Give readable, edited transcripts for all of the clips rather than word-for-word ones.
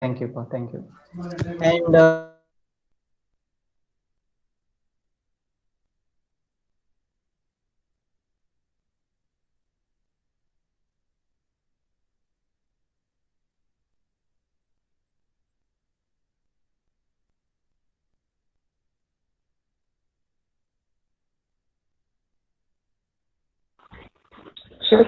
Thank you, Pa. Thank you. And Sure.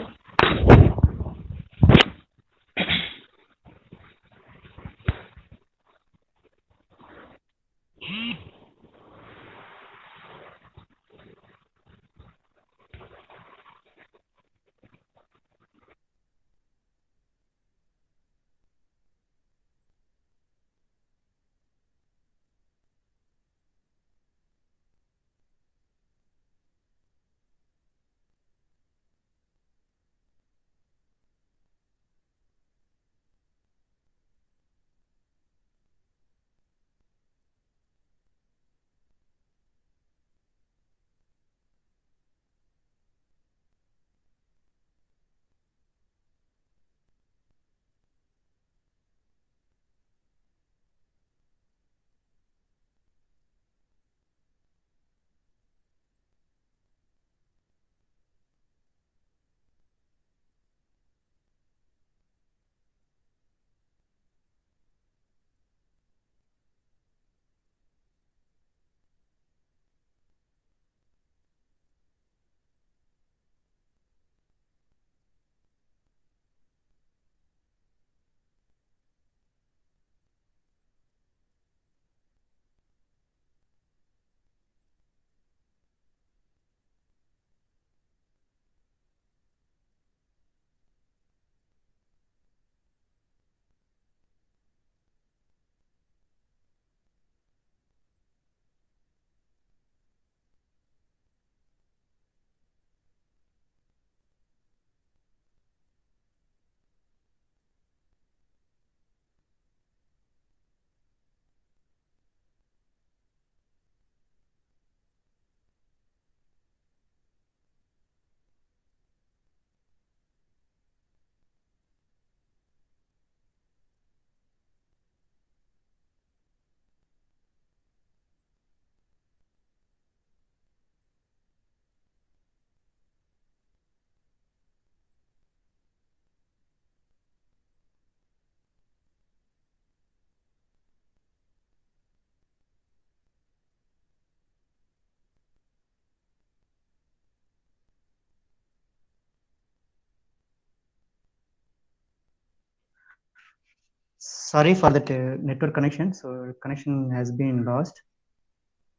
sorry for that network connection. So connection has been lost.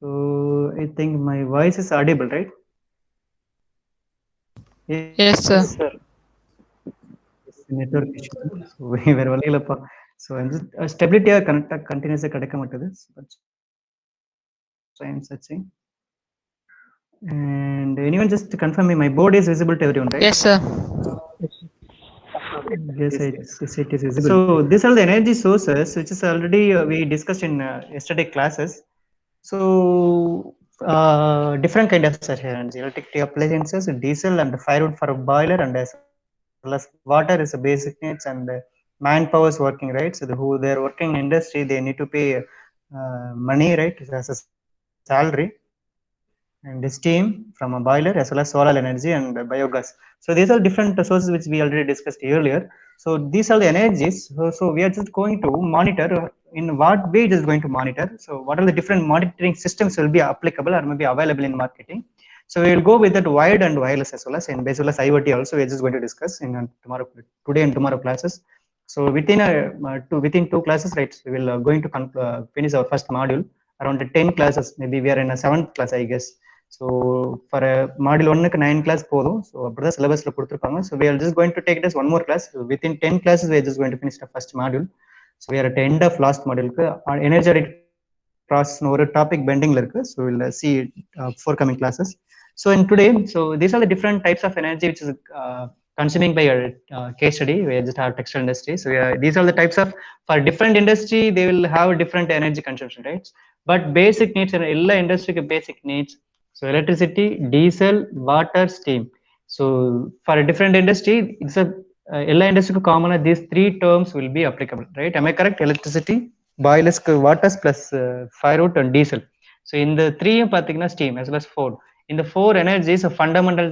So I think my voice is audible, right? Yes, Yes, sir. Yes, sir. it's a network issue. So we were only so and stability connect continuous kadaka mattadu. That's why I'm searching. And anyone just to confirm me, my board is visible to everyone, right? Yes, sir. Yes, absolutely. Yes, It is. it is visible. So these are the energy sources, which is already we discussed in yesterday classes. So different kind of such energy, electricity appliances, diesel and firewood for a boiler, and as well as water is a basic needs, and manpower is working, right? So who they're working in industry, they need to pay money, right, as a salary, and steam from a boiler as well as solar energy and biogas. So these are different sources which we already discussed earlier. So these are the energies. So we are just going to monitor in what way it is going to monitor. So what are the different monitoring systems will be applicable or maybe available in marketing. So we will go with that wired and wireless as well as in as well as IoT also. We are just going to discuss in today and tomorrow classes. So within two classes, right, we will going to finish our first module around 10 classes. Maybe we are in a seventh class, I guess. So for module 1 க்கு 9 class போதும். So அப்படிதான் syllabusல கொடுத்திருப்பாங்க. So we are just going to take this one more class. So within 10 classes we are just going to finish the first module. So we are at the end of last module. Energetic process ஒரு topic pendingல இருக்கு. So we'll see forthcoming classes. So in today, so these are the different types of energy which is consuming by your case study. We just have textile industry. So these are the types of, for different industry they will have different energy consumption, right? But basic needs in எல்லா industry basic needs. So electricity, diesel, water, steam. So for a different industry, it's a எல்லா இண்டஸ்ட்ரிக்கும் காமனா these three terms will be applicable, right? Am I correct? Electricity, boilers, waters plus firewood and diesel. So in the three பாத்தீங்கன்னா steam as well as four. In the four energies, a fundamental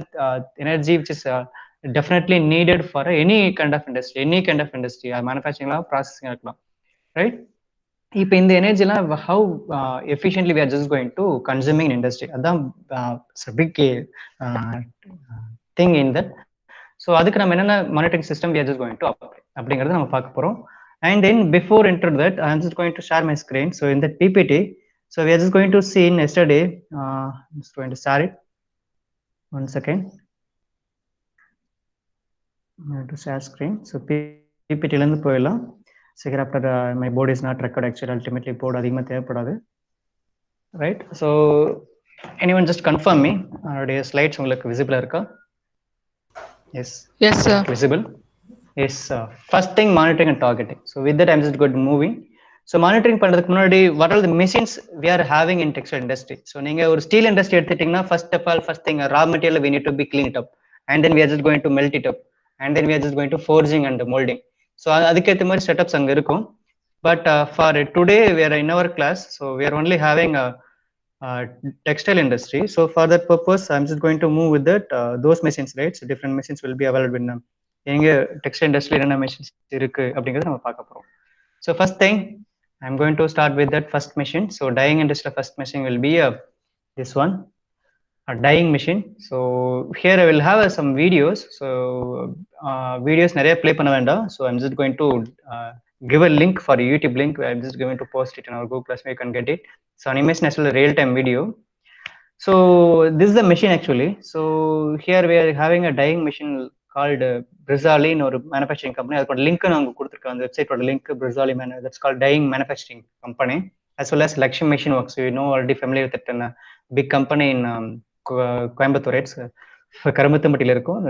energy which is definitely needed for any kind of industry, manufacturing processing இருக்கலாம், right? இப்போ இந்த எனர்ஜிலாம் how efficiently we are just going to consuming in industry, அதான் big thing in that. So அதுக்கு நம்ம என்னென்ன monitoring system we are just going to apply அப்படிங்கிறத நம்ம பார்க்க போகிறோம். And then before enter that I am just going to share my screen. So இந்த PPT, so we are just going to see in yesterday, just going to share it. One second, to share screen. So பிபிடிலேருந்து போயிடலாம். சீக்கிரம் after my board is not record, actually ultimately board அதிகமாக தேவைப்படாது, right? So anyone just confirm me, அதனுடைய slides உங்களுக்கு விசிபிளாக இருக்கா? Yes, Yes, sir. visible. Yes, first thing monitoring and targeting. So with that I'm just going to moving. So monitoring பண்றதுக்கு முன்னாடி what are the machines we are having in textile industry? So நீங்க ஒரு steel industry எடுத்துட்டீங்கன்னா first of all, first thing raw material we need to be clean it up, and then we are just going to melt it up, and then we are just going to forging and molding. So அதுக்கேற்ற மாதிரி setups அங்க இருக்கும். But for today we are in our class, so we are only having a textile industry. So for that purpose I'm just going to move with that those machines, right? So different machines will be available in எங்க textile இண்டஸ்ட்ரியில் என்னென்ன machines இருக்கு அப்படிங்கிறத நம்ம பார்க்க போறோம். So first thing I am going to start with that first machine. So dyeing இண்டஸ்ட்ரியில் first machine will be this one, dyeing machine. So here I will have some videos. So videos நிறைய play பண்ண வேண்டாம். So I'm just going to give a link for a YouTube link. I'm just going to post it in our Google Classroom. You can get it. So animation as well as real-time video. So this is the machine actually. So here we are having a dyeing machine called Brizali in ஒரு manufacturing company. அதோட link நாங்கள் கொடுத்துருக்கோம், அந்த வெப்சைட்டோட link. Brizali that's called dyeing manufacturing company, as well as Lakshmi Machine Works. You know, already familiar with it, big company in Coimbatore. It's கரும்பத்தம்பட்டியில் இருக்கும்.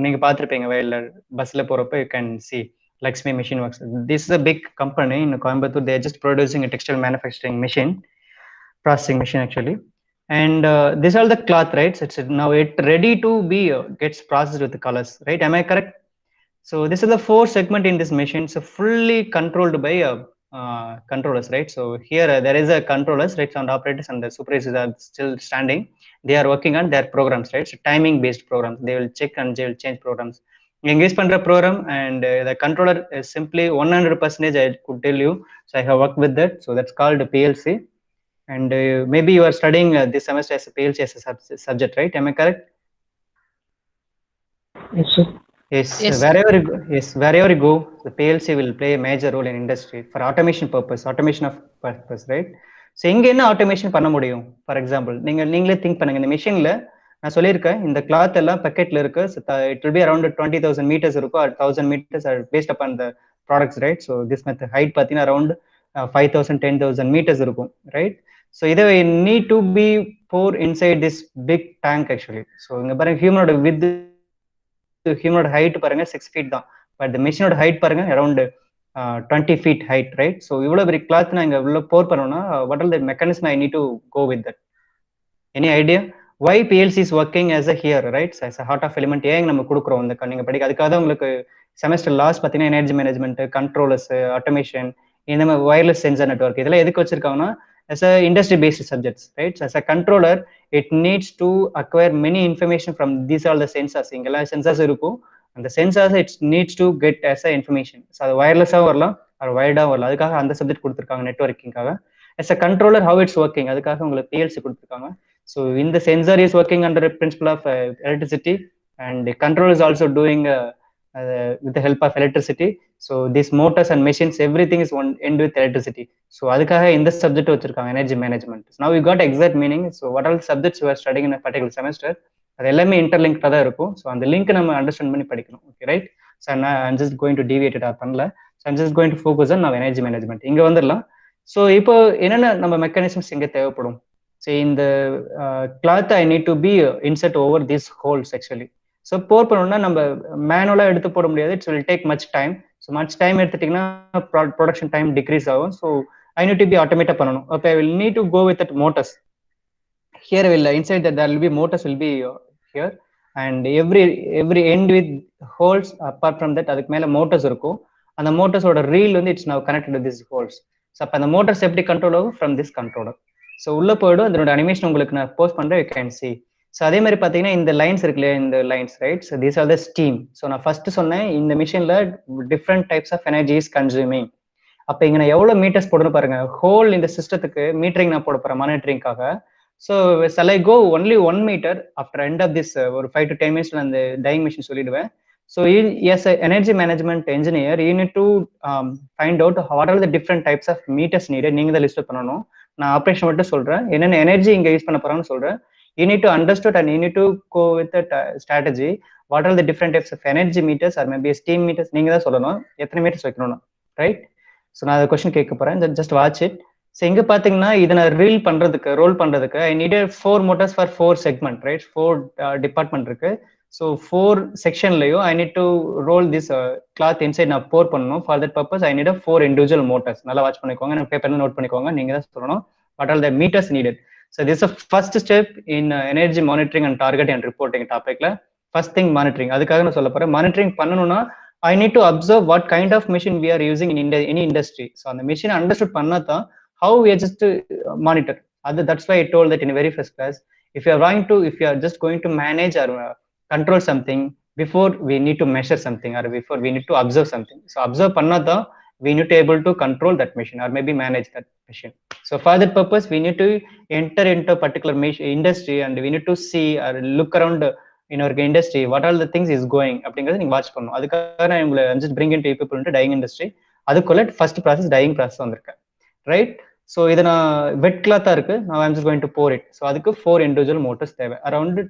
நீங்க பார்த்துருப்பீங்க வயல்ல பஸ்ல போறப்ப you can see Lakshmi Machine Works. This is a big company in Coimbatore. They are just producing a textile manufacturing machine, processing machine actually. And these are the cloth, right? So it's now it ready to be gets processed with the colors, right? Am I correct? So this is the four segment in this machine. So fully controlled by controllers, right? So here there is a controllers, right? And operators and the supervisors are still standing. They are working on their programs, right? So timing based programs. They will check and they will change programs. Engage பண்ற program, and the controller is simply 100%. I could tell you. So I have worked with that. So that's called PLC. And maybe you are studying this semester as a PLC as a subject, right? Am I correct? Yes, sir. Yes. Yes. Wherever you go, the PLC will play a major role in industry for automation of purpose, right? So இங்க என்ன automation பண்ண முடியும்? For example நீங்களே think பண்ணுங்க. இந்த மிஷின்ல நான் சொல்லியிருக்கேன், இந்த கிளாத் எல்லாம் பக்கெட்ல இருக்கு. It will be around 20,000 meters இருக்கும். 1,000 meters are based upon the products, right? So this method height பார்த்தீங்கன்னா அரௌண்ட் 5,000 10,000 meters இருக்கும், right? So இதை need to be pour inside this big tank actually. So இங்க பாருங்க, ஹியூமனோட height பாருங்க 6 feet தான், but the மிஷினோட height பாருங்க around 20 feet height, right? So இவ்வளவு பெரிய கிளாத் நான் இங்க உள்ள போர் பண்ணணும்னா what are the mechanism I need to go with that? Any idea why PLC is working as a here, right? So as a heart of element ஏன் நம்ம கொடுக்குறோம் இந்த நீங்க படிக்க. அதுக்காக தான் உங்களுக்கு செமஸ்டர் லாஸ்ட் பார்த்தீங்கன்னா எனர்ஜி மேனேஜ்மெண்ட், கண்ட்ரோலர்ஸ், ஆட்டோமேஷன், இந்த மாதிரி வயர்லெஸ் சென்சார் நெட்வொர்க் இதெல்லாம் எதுக்கு வச்சிருக்காங்கன்னா as a industry based subjects, right? So as a controller it needs to acquire many information from these all the sensors. இங்கெல்லா sensors இருக்கும். அந்த sensors it needs to get as a information. So அது வயர்லெஸ்ஸா வரலாம், அது வயர்டா வரலாம். அதுக்காக அந்த subject கொடுத்துருக்காங்க நெட்வொர்க்கிங்காக. as a controller how it's working அதுக்காக உங்களுக்கு PLC கொடுத்துருக்காங்க. So in the sensor is working under a principle of electricity, and the controller is also doing with the help of electricity. So these motors and machines everything is one end with electricity. So அதுக்காக இந்த subject வச்சிருக்காங்க energy management. now you got exact meaning. So what are the subjects you are studying in a particular semester, அது எல்லாமே இன்டர்லிங்க்டா தான் இருக்கும். So அந்த link நம்ம understand பண்ணி படிக்கணும், okay right? So I'm just going to deviate it பண்ணல. So I'm just going to focus on now energy management. இங்க வந்துடலாம். ஸோ இப்போ என்னென்ன நம்ம மெக்கானிசம்ஸ் இங்க தேவைப்படும்? ஸோ இந்த cloth I need to be insert over this holes actually. So pour பண்ணணும்னா நம்ம மேனுவலா எடுத்து போட முடியாது. It's will take much time. So much time எடுத்துட்டீங்கன்னா ப்ரொடக்ஷன் டைம் டிக்ரீஸ் ஆகும். So I need to be ஆட்டோமேட்டா பண்ணணும். Okay, I will need to go with that motors. Here will inside that there will be motors will be here. and every end with holes. Apart from that, அதுக்கு மேல motors இருக்கும். அந்த மோட்டர்ஸோட reel வந்து it's now connected to this holes. So அப்போ அந்த motors எப்படி control ஆகும் from this controller. So உள்ள போயிடும். அதனோட அனிமேஷன் உங்களுக்கு நான் போஸ்ட் பண்றேன், யூ கேன் சி. ஸோ அதே மாதிரி பார்த்தீங்கன்னா இந்த லைன்ஸ் இருக்கு இல்லையா, இந்த lines right. So these are the steam. So நான் ஃபர்ஸ்ட் சொன்னேன் இந்த மிஷின்ல different types of energy is consuming. அப்போ இங்க நான் எவ்வளவு மீட்டர்ஸ் போடணும் பாருங்க. ஹோல் இந்த சிஸ்டத்துக்கு மீட்டரிங் நான் போட போறேன் மானிட்டரிங்காக. So shall I go only 1 meter after end of this ஒரு 5 to 10 minutes அந்த டையிங் மிஷின் சொல்லிடுவேன். So as energy management engineer you need to find out what are the different types of meters needed. நீங்க தான் list பண்ணணும். நான் operation மட்டும் சொல்றேன், என்னென்ன எனர்ஜி இங்க யூஸ் பண்ண போறான்னு சொல்றேன். You need to understand and you need to go with the strategy. What are the different types of energy meters or maybe steam meters? நீங்க தான் சொல்லணும் எத்தனை மீட்டர்ஸ் வைக்கணும்னு, ரைட்? ஸோ நான் கொஸ்டின் கேட்க போறேன், ஜஸ்ட் வாட்ச் இட். ஸோ இங்க பாத்தீங்கன்னா இதை நான் ரோல் பண்றதுக்கு I need 4 motors for 4 segment, right? 4 department இருக்கு. ஸோ 4 செக்ஷன்லயும் I need to roll this cloth inside நான் போர் பண்ணணும். For that purpose I need 4 individual motors. நல்லா வாட்ச் பண்ணிக்கோங்க, நான் பேப்பர்ல நோட் பண்ணிக்கோங்க. நீங்க தான் சொல்லணும் what are the meters needed. So this first step in energy monitoring and target and reporting டாபிக்ல. First thing monitoring. அதுக்காக நான் சொல்ல போறேன். மானிட்டரிங் பண்ணணும்னா I need to observe what kind of machine we are using in any industry. So on the machine understood pannatha how we are just to monitor. That's why I told that in the very first class. If you are just going to manage or control something, before we need to measure something or before we need to observe something. So observe pannatha we need to able to control that machine or maybe manage that machine. So for that purpose we need to enter into a particular industry and we need to see or look around in our industry what all the things is going அப்படிங்கறத நீங்க watch பண்ணணும். அதுக்காக நான் உங்களை just bring into people into dyeing industry. அதுக்குள்ள first process dyeing process வந்திருக்கேன், right? So இதை நான் வெட் கிளாத்தா இருக்கு, நான் I'm just going to pour it. So அதுக்கு 4 இண்டிவிஜுவல் மோட்டர்ஸ் தேவை. Around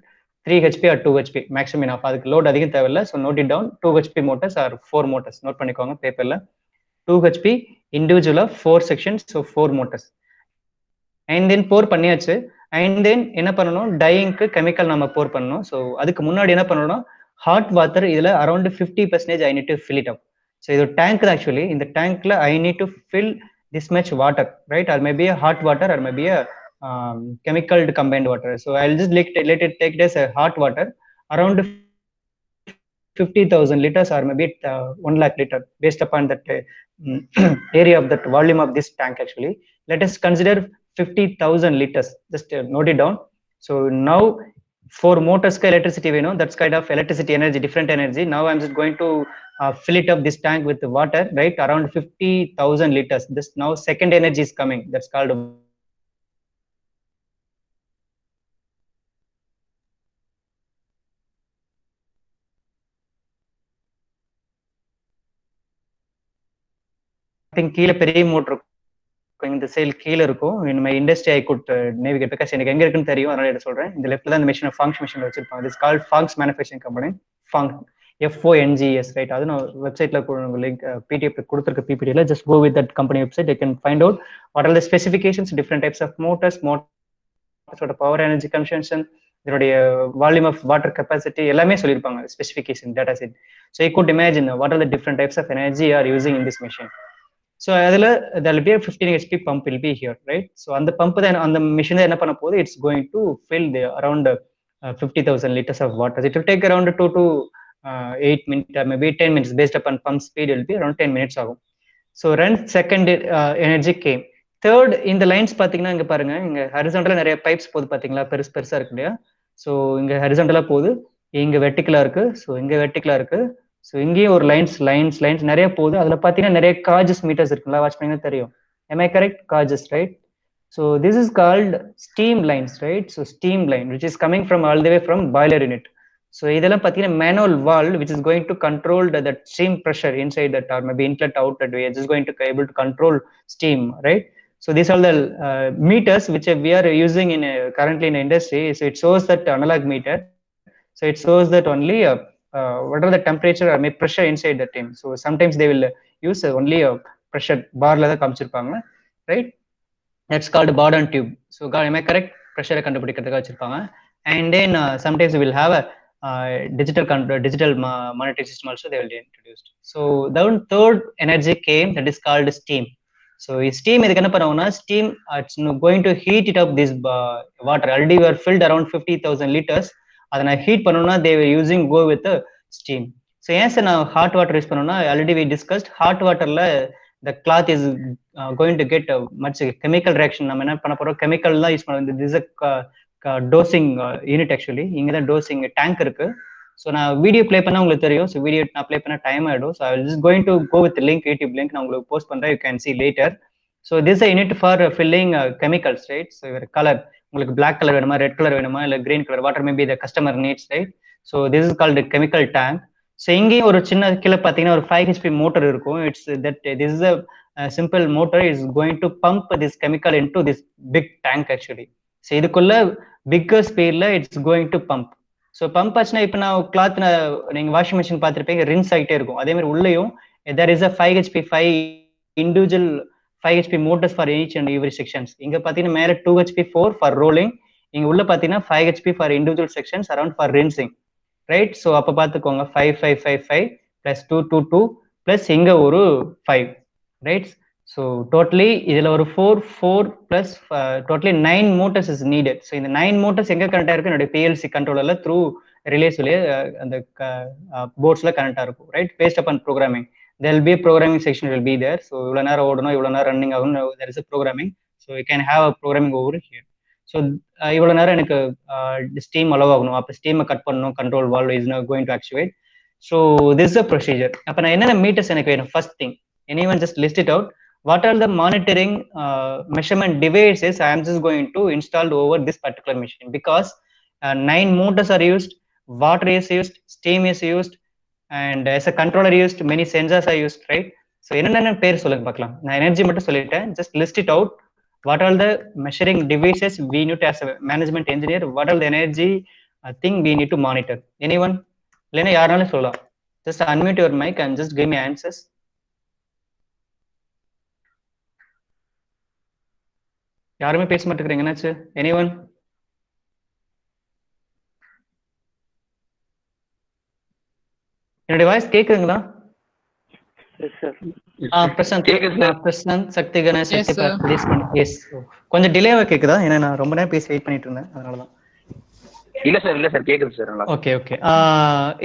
3 HP or 2 HP maximum enough. அதுக்கு லோட் அதிகம் தேவையில்லை. So note it down. 2 HP motors or 4 motors note பண்ணிக்கோங்க பேப்பர்ல. 2 HP இண்டிவிஜுவலா 4 sections, so 4 motors. And then pour பண்ணியாச்சு. And தென் என்ன பண்ணணும், டையிங்க்கு கெமிக்கல் நம்ம போர் பண்ணணும். ஸோ அதுக்கு முன்னாடி என்ன பண்ணணும், ஹாட் வாட்டர் இதுல around 50% I need to fill it up. So இது டேங்க் தான் ஆக்சுவலி. இந்த டேங்க்ல I need to fill this much water, right? Or maybe a hot water or maybe a chemical combined water. So I'll just let it take it as a hot water around 50,000 liters or maybe 1 lakh liter based upon that area of that volume of this tank actually. Let us consider 50,000 liters. Just note it down. So now for motors electricity we know that's kind of electricity energy, different energy. Now I'm just going to fill it up this tank with water, right? Around 50,000 liters. This now second energy is coming, that's called கீழே பெரிய motor இந்த சைல் கீழே இருக்கும். நம்ம industry I could navigate because எனக்கு எங்க இருக்குன்னு தெரியும், அதனால இதை சொல்றேன். இந்த லெஃப்ட்ல தான் இந்த மிஷின் ஃபாங்ஸ் மிஷின் வச்சிருப்பாங்க. This called Fongs manufacturing company, Fong FONGS, right? அது நான் வெப்சைட்ல லிங்க் PDF கொடுத்துருக்க PPTல. Just go with that company website. You can find out what are the specifications, different types of மோட்டர்ஸோட பவர் எனர்ஜி கன்சம்ஷன், இதனுடைய volume of water capacity எல்லாமே சொல்லியிருப்பாங்க, specification data set. So you could imagine what are the different types of energy are using in this machine. So அதில் there will be a 15 HP pump will be here, right? So அந்த pump தான் அந்த machine தான் என்ன பண்ண போகுது, it's going to fill the around 50,000 liters of water. It will take around 2 to 8 minutes or maybe 10 minutes based upon pump speed will be around 10 minutes ஆகும். So second energy came. Third இந்த lines பார்த்தீங்கன்னா இங்கே பாருங்க, இங்கே ஹரிசாண்டலா நிறைய pipes போகுது பார்த்தீங்களா, பெருசா இருக்கு இல்லையா? ஸோ இங்கே ஹரிசாண்டலா போகுது, இங்கே வெர்டிகலா இருக்கு, ஸோ இங்கே வெர்டிகலா இருக்கு. ஸோ இங்கேயும் ஒரு லைன்ஸ் நிறைய போகுது. அதுல பாத்தீங்கன்னா நிறைய காஜஸ் மீட்டர்ஸ் இருக்குல்ல, வாட்ச் பண்ணீங்கன்னா தெரியும். am I correct? Cages, right? So this is called steam lines, right? So steam line which is coming from all the way from boiler unit. So இதெல்லாம் பாத்தீங்கன்னா manual valve which is going to control that steam pressure inside that or maybe inlet outlet. We are just going to be able to control steam, right? So these are the meters which we are using in currently in the industry. So it shows that analog meter. So it shows that only what are the temperature or maybe pressure inside the team. So sometimes they will use only a pressure bar la da kamichirupanga, right? That's called bar and tube. So am I correct? Pressure kandupidikradhukku vechirupanga. And then sometimes we will have a digital monitoring system also they will be introduced. So then third energy came, that is called steam. So steam edukku enna panavona, steam it's going to heat it up this water. Already we are filled around 50,000 liters. அதை நான் heat பண்ணணும்னா they using go with steam. So ஏன் sir நான் hot water use பண்ணணும்னா already we discussed hot வாட்டர்ல the cloth is going to get much chemical reaction. நம்ம என்ன பண்ண போறோம், கெமிக்கல் தான் யூஸ் பண்ணுவோம். this is a dosing unit actually. இங்க தான் dosing tank இருக்கு. ஸோ நான் வீடியோ ப்ளே பண்ணா உங்களுக்கு தெரியும். ஸோ வீடியோ நான் ப்ளே பண்ண டைம் ஆயிடும். So I just going to go with link, YouTube link நான் உங்களுக்கு போஸ்ட் பண்றேன். You can see later. So this unit for filling chemicals, right? So colour உங்களுக்கு பிளாக் கலர் வேணுமா, ரெட் கலர் வேணுமா, இல்லை green colour, water maybe the customer needs, right? So this is called chemical tank. So இங்கேயும் ஒரு சின்ன கீழே பார்த்தீங்கன்னா ஒரு 5 HP மோட்டர் இருக்கும். It's that this is a simple motor is going to pump this chemical into this big tank actually. So இதுக்குள்ள bigger speedல it's going to pump. So pump ஆச்சுன்னா இப்போ நான் கிளாத் நீங்க வாஷிங் மிஷின் பார்த்துருப்பீங்க, rinse ஆகிட்டே இருக்கும். அதே மாதிரி உள்ளேயும் there is a 5 HP 5 individual 5 HP motors for each and every sections. இங்க பார்த்தீங்கன்னா மேலே 2 HP 4 for rolling, இங்க உள்ள பார்த்தீங்கன்னா 5 HP for individual sections around for rinsing, right? So அப்போ பார்த்துக்கோங்க 5 5 5 5 + 2 2 2 + இங்க ஒரு 5, ரைட்? ஸோ டோட்டலி இதுல ஒரு 4 4 + totally 9 motors is needed. So இந்த 9 motors எங்க கனெக்ட் ஆயிருக்கு, என்னுடைய PLC கண்ட்ரோலர்ல த்ரூ ரிலேஸ் வழியே அந்த போர்ட்ஸ்ல கனெக்ட் ஆயிருக்கும், right? Based upon programming there will be a programming section will be there. So இவ்வளவு நேரம் ஓடணும், இவ்வளவு நேரம் ரன்னிங் ஆகும், there is a programming. So you can have a programming over here. So இவ்வளவு நேரம் எனக்கு ஸ்டீம் அளவு ஆகணும், அப்போ ஸ்டீமை கட் பண்ணணும், control valve is going to activate. So this a procedure. அப்போ நான் என்னென்ன மீட்டர்ஸ் எனக்கு வேணும், first thing anyone just list it out. What are the monitoring measurement devices I am just going to install over this particular machine? Because 9 motors are used, water is used, steam is used, and as a controller used, many sensors are used, right? So என்னென்ன பேர் சொல்லுங்க பார்க்கலாம். நான் energy மட்டும் சொல்லிட்டேன், just list it out. What are the measuring devices we need to, as a management engineer, what are the energy thing we need to monitor? Anyone? இல்லைன்னா யாருனாலும் சொல்லலாம். Just unmute your mic and just give me answers. யாருமே பேச மாட்டேங்கிறீங்க, என்னாச்சு? Anyone? என்னுடைய voice கேக்குதுங்களா? பிரசாந்த், சக்தி Ganesh, S. கொஞ்சம் டிலேவா கேக்குதா? ஏன்னா நான் ரொம்ப நேரம் பேசி வெயிட் பண்ணிட்டு இருந்தேன், அதனாலதான். இல்ல சார் கேக்குது சார். ஓகே.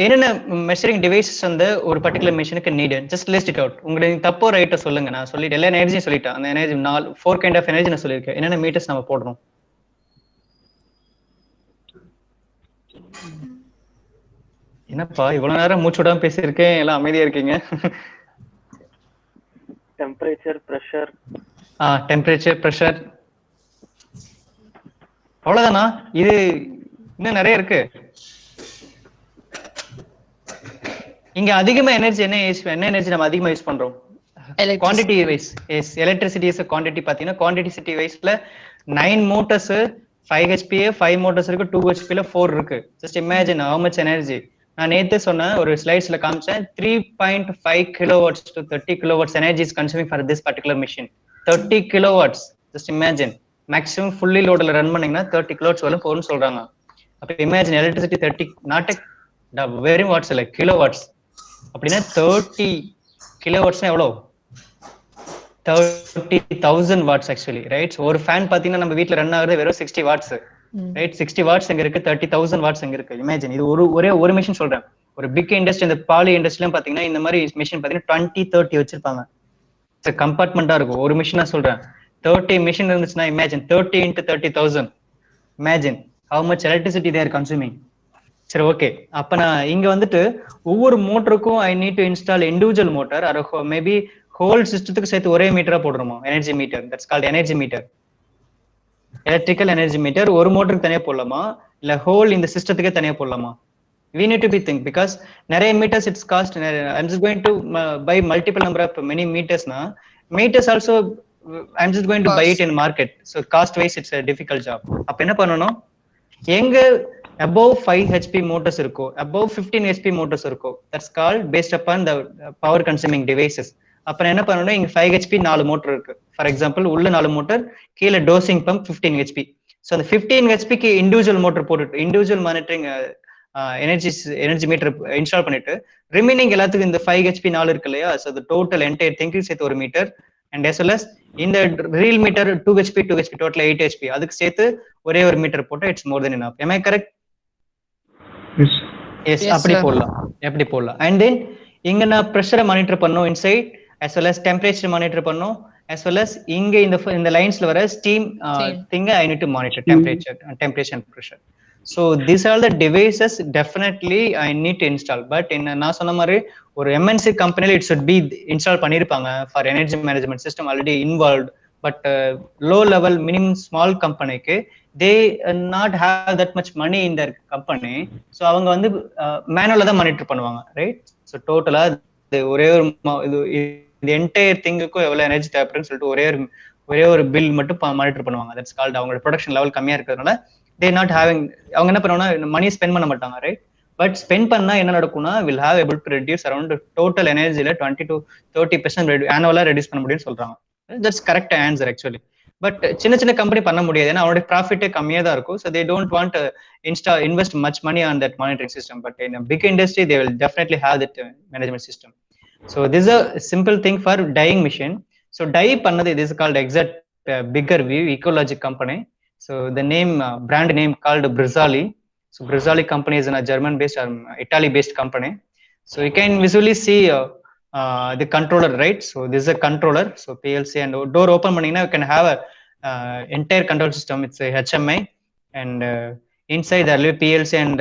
என்னென்ன மெஷரிங் டிவைசஸ் வந்து ஒரு பர்டிகுலர் மிஷினுக்கு needed, just list it out. உங்களுக்கு தப்போ ரைட்டோ சொல்லுங்க. நான் சொல்லிட்டு எல்லா எனர்ஜியும் சொல்லிட்டேன். அந்த எனர்ஜி 4 கைண்ட் ஆஃப் எனர்ஜி நான் சொல்லியிருக்கேன். என்னென்ன மீட்டர்ஸ் நம்ம போடுறோம்? என்னப்பா இவ்வளவு நேரம் மூச்சு விடாம பேசியிருக்கேன், எல்லாம் அமைதியா இருக்கீங்க. Temperature, pressure. டெம்பரேச்சர், பிரஷர், அவ்வளவுதானா? இது இன்னும் நிறைய இருக்கு. இங்க அதிகமா எனர்ஜி என்ன எனர்ஜி நம்ம அதிகமா யூஸ் பண்றோம்? Quantity wise. Yes, electricity is quantity. பாத்தீங்கன்னா குவாண்டிட்டி வைஸ்ல 9 motors 5 HP, 5 motors இருக்கு, 2 HP ல 4 இருக்கு. Just imagine how much energy. நான் நேத்து சொன்ன ஒரு ஸ்லைட்ஸ்ல காமிச்சேன், 3.5 kilowatts to 30 kilowatts energy is consuming for this particular machine. 30 kilowatts, just imagine. Maximum fully லோட்ல ரன் பண்ணீங்கன்னா 30 kilowatts வரை போகும்னு சொல்றாங்க. அப்ப imagine electricity 30, not very watts, இல்லை கிலோவாட்ஸ். அப்படின்னா 30 kilowatts எவ்வளோ? 30,000 watts ஆக்சுவலி, ரைட்? ஒரு ஃபேன் பாத்தீங்கன்னா நம்ம வீட்டுல ரன் ஆகுறது வெறும் 60 watts, ரைட்? 60 watts எங்க இருக்கு, 30,000 watts எங்க இருக்கு? இமேஜின். இது ஒரே ஒரு மிஷின் சொல்றேன். ஒரு பிக் இண்டஸ்ட்ரி, இந்த பாலி இண்டஸ்ட்ரியிலும் பாத்தீங்கன்னா இந்த மாதிரி மிஷின் பாத்தீங்கன்னா 20 30 வச்சிருப்பாங்க. கம்பார்ட்மெண்டா இருக்கும். ஒரு மிஷினா சொல்றேன், 30 மிஷின் இருந்துச்சுன்னா imagine 30 into 30,000. Imagine how much electricity they are consuming. சரி, ஓகே. அப்ப நான் இங்க வந்துட்டு ஒவ்வொரு மோட்டருக்கும் I need to install individual motor, or maybe whole சிஸ்டத்துக்கு சேர்த்து ஒரே மீட்டரா போடுறோமோ energy meter. That's called energy meter, electrical energy meter. ஒரு மோட்டருக்கு தனியா போடலாமா, இல்ல ஹோல் இந்த சிஸ்டத்துக்கே தனியா போடலாமா? we need to be think, because நிறைய meters it's cost. I'm just going to buy multiple number of many meters na meters also I'm just going to buy it in market. So cost wise it's a difficult job. அப்ப என்ன பண்ணனும், எங்க above 5 HP motors இருக்கோ, above 15 HP motors இருக்கோ, that's called based upon the power consuming devices. அப்ப என்ன பண்ணனும், இங்க 5 HP 4 மோட்டர் இருக்கு. ஃபார் எக்ஸாம்பிள் உள்ள 4 மோட்டர், கீழே டோசிங் பம்ப் 15 HP. ஸோ அந்த 15 HP க்கு இண்டிவிஜுவல் மோட்டர் போட்டுட்டு individual monitoring energy meter install பண்ணிட்டு, ரிமைனிங் எல்லாத்துக்கும் இந்த 5 HP 4 இருக்கு இல்லையா, so the total entire think சேர்த்து ஒரு meter, and as well as இந்த reel meter 2 HP total 8 HP, அதுக்கு சேர்த்து ஒரே ஒரு மீட்டர் போட்டா it's more than enough. am I correct? Yes Yes, அப்படி sir. போடலாம், எப்படி போடலாம். அண்ட் தென் இங்க நான் ப்ரெஷரை மானிட்டர் பண்ணோம் inside, as well as temperature monitor பண்ணோம், as well as இங்க இந்த லைன்ஸ்ல வர ஸ்டீம் திங்க I need to monitor temperature and pressure. So this are the devices definitely I need to install. But நான் சொன்ன மாதிரி ஒரு எம்என்சி கம்பெனில இட் சுட் பி இன்ஸ்டால் பண்ணியிருப்பாங்க for energy management system already involve. But low level minimum small கம்பெனிக்கு they not have that much money in their company. So அவங்க வந்து மேனுவலா தான் மானிட்டர் பண்ணுவாங்க, ரைட்? ஸோ டோட்டலா ஒரே ஒரு இது என்டையர் திங்குக்கும் எவ்வளவு எனர்ஜி தேவைப்படுன்னு சொல்லிட்டு ஒரே ஒரு பில் மட்டும் மானிட்டர் பண்ணுவாங்க. தட்ஸ் கால்ட் அவங்களோட ப்ரொடக்ஷன் லெவல் கம்மியா இருக்கிறதுனால தே நாட் ஹேவிங், அவங்க என்ன பண்ணுவாங்கன்னா மணி ஸ்பெண்ட் பண்ண மாட்டாங்க, ரைட்? பட் ஸ்பெண்ட் பண்ணா என்ன நடக்கும்னா will have able to reduce around total எனர்ஜில 20 to 30% ஆனுவலா ரெடியூஸ் பண்ண முடியும்னு சொல்றாங்க. That's correct answer actually. But சின்ன கம்பெனி பண்ண முடியாது, ஏன்னா அவனோட ப்ராஃபிட்டே கம்மியா தான் இருக்கும். So they don't want invest much money on that monitoring system. But in big industry they will definitely have that management system. So this a simple thing for dyeing machine. So dye பண்ணது இது is called exact bigger view ecologic company. So the name brand name called Brizzali. So Brizzali company is a German based or Italy based company. So you can visually see the controller, right? So this is a controller. So PLC and door open panina you can have a entire control system. It's a HMI and inside there will be PLC and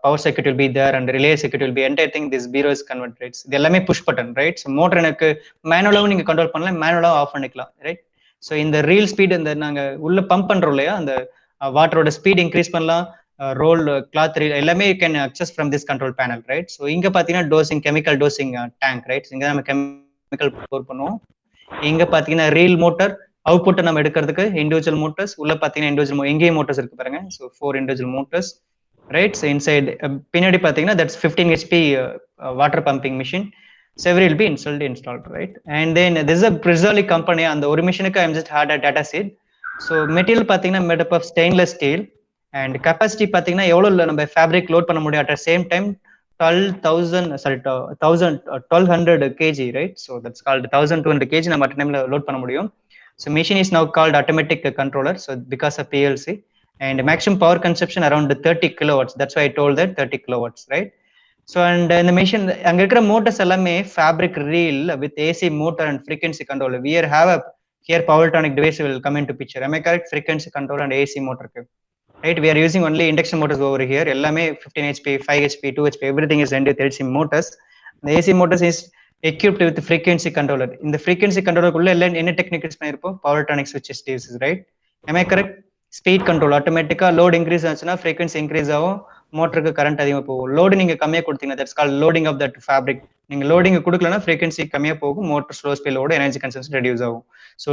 power circuit will be there and relay circuit will be entire thing. This bureau is converted, right? So எல்லாமே push button, right? So motor எனக்கு மேனுவலாவும் நீங்க control பண்ணலாம், மேனுவலாவும் of பண்ணிக்கலாம், right? So இந்த reel speed இந்த நாங்கள் உள்ள pump பண்றோம் இல்லையா, அந்த வாட்டரோட ஸ்பீட் இன்க்ரீஸ் பண்ணலாம், ரோல் கிளாத் ரீல் எல்லாமே you can access from this control panel, right? So இங்க பாத்தீங்கன்னா dosing chemical dosing tank, right? இங்க நம்ம கெமிக்கல் போர் பண்ணுவோம். இங்க பாத்தீங்கன்னா ரீல் மோட்டர் அவுட்புட்டை நம்ம எடுக்கிறதுக்கு இண்டிவிஜுவல் மோட்டர்ஸ், உள்ள பாத்தீங்கன்னா இண்டிவிஜுவல் எங்கேயும் மோட்டர்ஸ் இருக்கு பாருங்க. So 4 individual motors, right? So inside பின்னாடி பாத்தீங்கன்னா that's 15 HP water pumping machine. Several will be installed, right? And then this is a Brizzali company. And the original I am just had a data sheet. So material pathina made up of stainless steel and capacity pathina evlo நம்ம fabric load பண்ண முடியும் at the same time 1200 kg, right? So that's called 1200 kg நம்ம at time load பண்ண முடியும். So machine is now called automatic controller, so because of PLC, and maximum power consumption around 30 kilowatts. That's why I told that 30 kilowatts, right? So and in the machine அங்க இருக்கிற motors எல்லாமே fabric reel with AC motor and frequency control. We have a here power electronic device will come into picture. Am I correct? Frequency control and AC motor, right? We are using only induction motors over here. எல்லாமே 15 HP, 5 HP, 2 HP, everything is end with AC motors. The AC motors is equipped with frequency controller. In the frequency controller குள்ள எல்லாம் என்ன technique use பண்ணிருப்போம்? power electronic switches devices, right? Am I correct? Speed control ஆட்டோமேட்டிக்கா load increase ஆச்சுன்னா frequency increase ஆகும், மோட்டருக்கு current அதிகமாக போகும். லோடு நீங்க கம்மியா கொடுத்தீங்கன்னா that's called loading of that fabric. நீங்க லோடிங் கொடுக்கலன்னா ஃப்ரீக்வன்சி கம்மியா போகும், மோட்டர் ஸ்லோ ஸ்பீடோட எனர்ஜி கன்சம்ஷன் ரெடியூஸ் ஆகும். So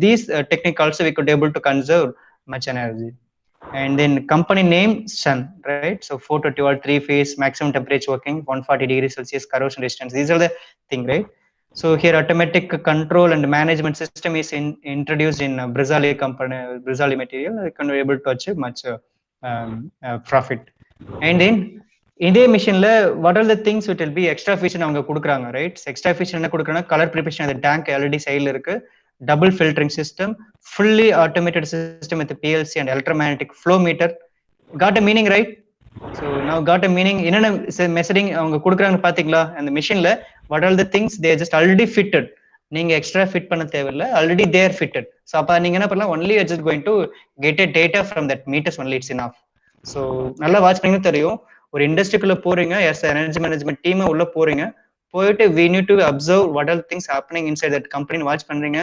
these technique also we could able to conserve much energy. And then company name Sun, right? So 420 watt 3-phase maximum temperature working, 140 degrees Celsius corrosion resistance. These are the thing, right? So here automatic control and management system is introduced in Brizzali company, Brizzali material. You can be able to achieve much profit. And then இதே மிஷின்ல what are the things which will be extra feature அவங்க கொடுக்குறாங்க, right? Extra feature என்ன கொடுக்குறாங்கன்னா colour preparation, அந்த tank already சைடில் இருக்கு, double filtering system, fully automated system with PLC and electromagnetic flow meter. Got a meaning, right? So now got a meaning. என்னென்ன measuring அவங்க கொடுக்குறாங்க பாத்தீங்களா அந்த மிஷின்ல? what are the things they just already fitted. நீங்க extra fit பண்ண தேவையில்லை, already தேர் fitted. So அப்போ நீங்க என்ன பண்ணலாம், only you just going to get a data from that meters only, it's enough. So நல்லா வாட்ச் பண்ணி தெரியும். ஒரு இண்டஸ்ட்ரிக்குள்ள போறீங்க, எஸ் எனர்ஜி மேனேஜ்மெண்ட் டீம் உள்ள போறீங்க, போயிட்டு we need to observe what are things happening inside that company watch பண்றீங்க.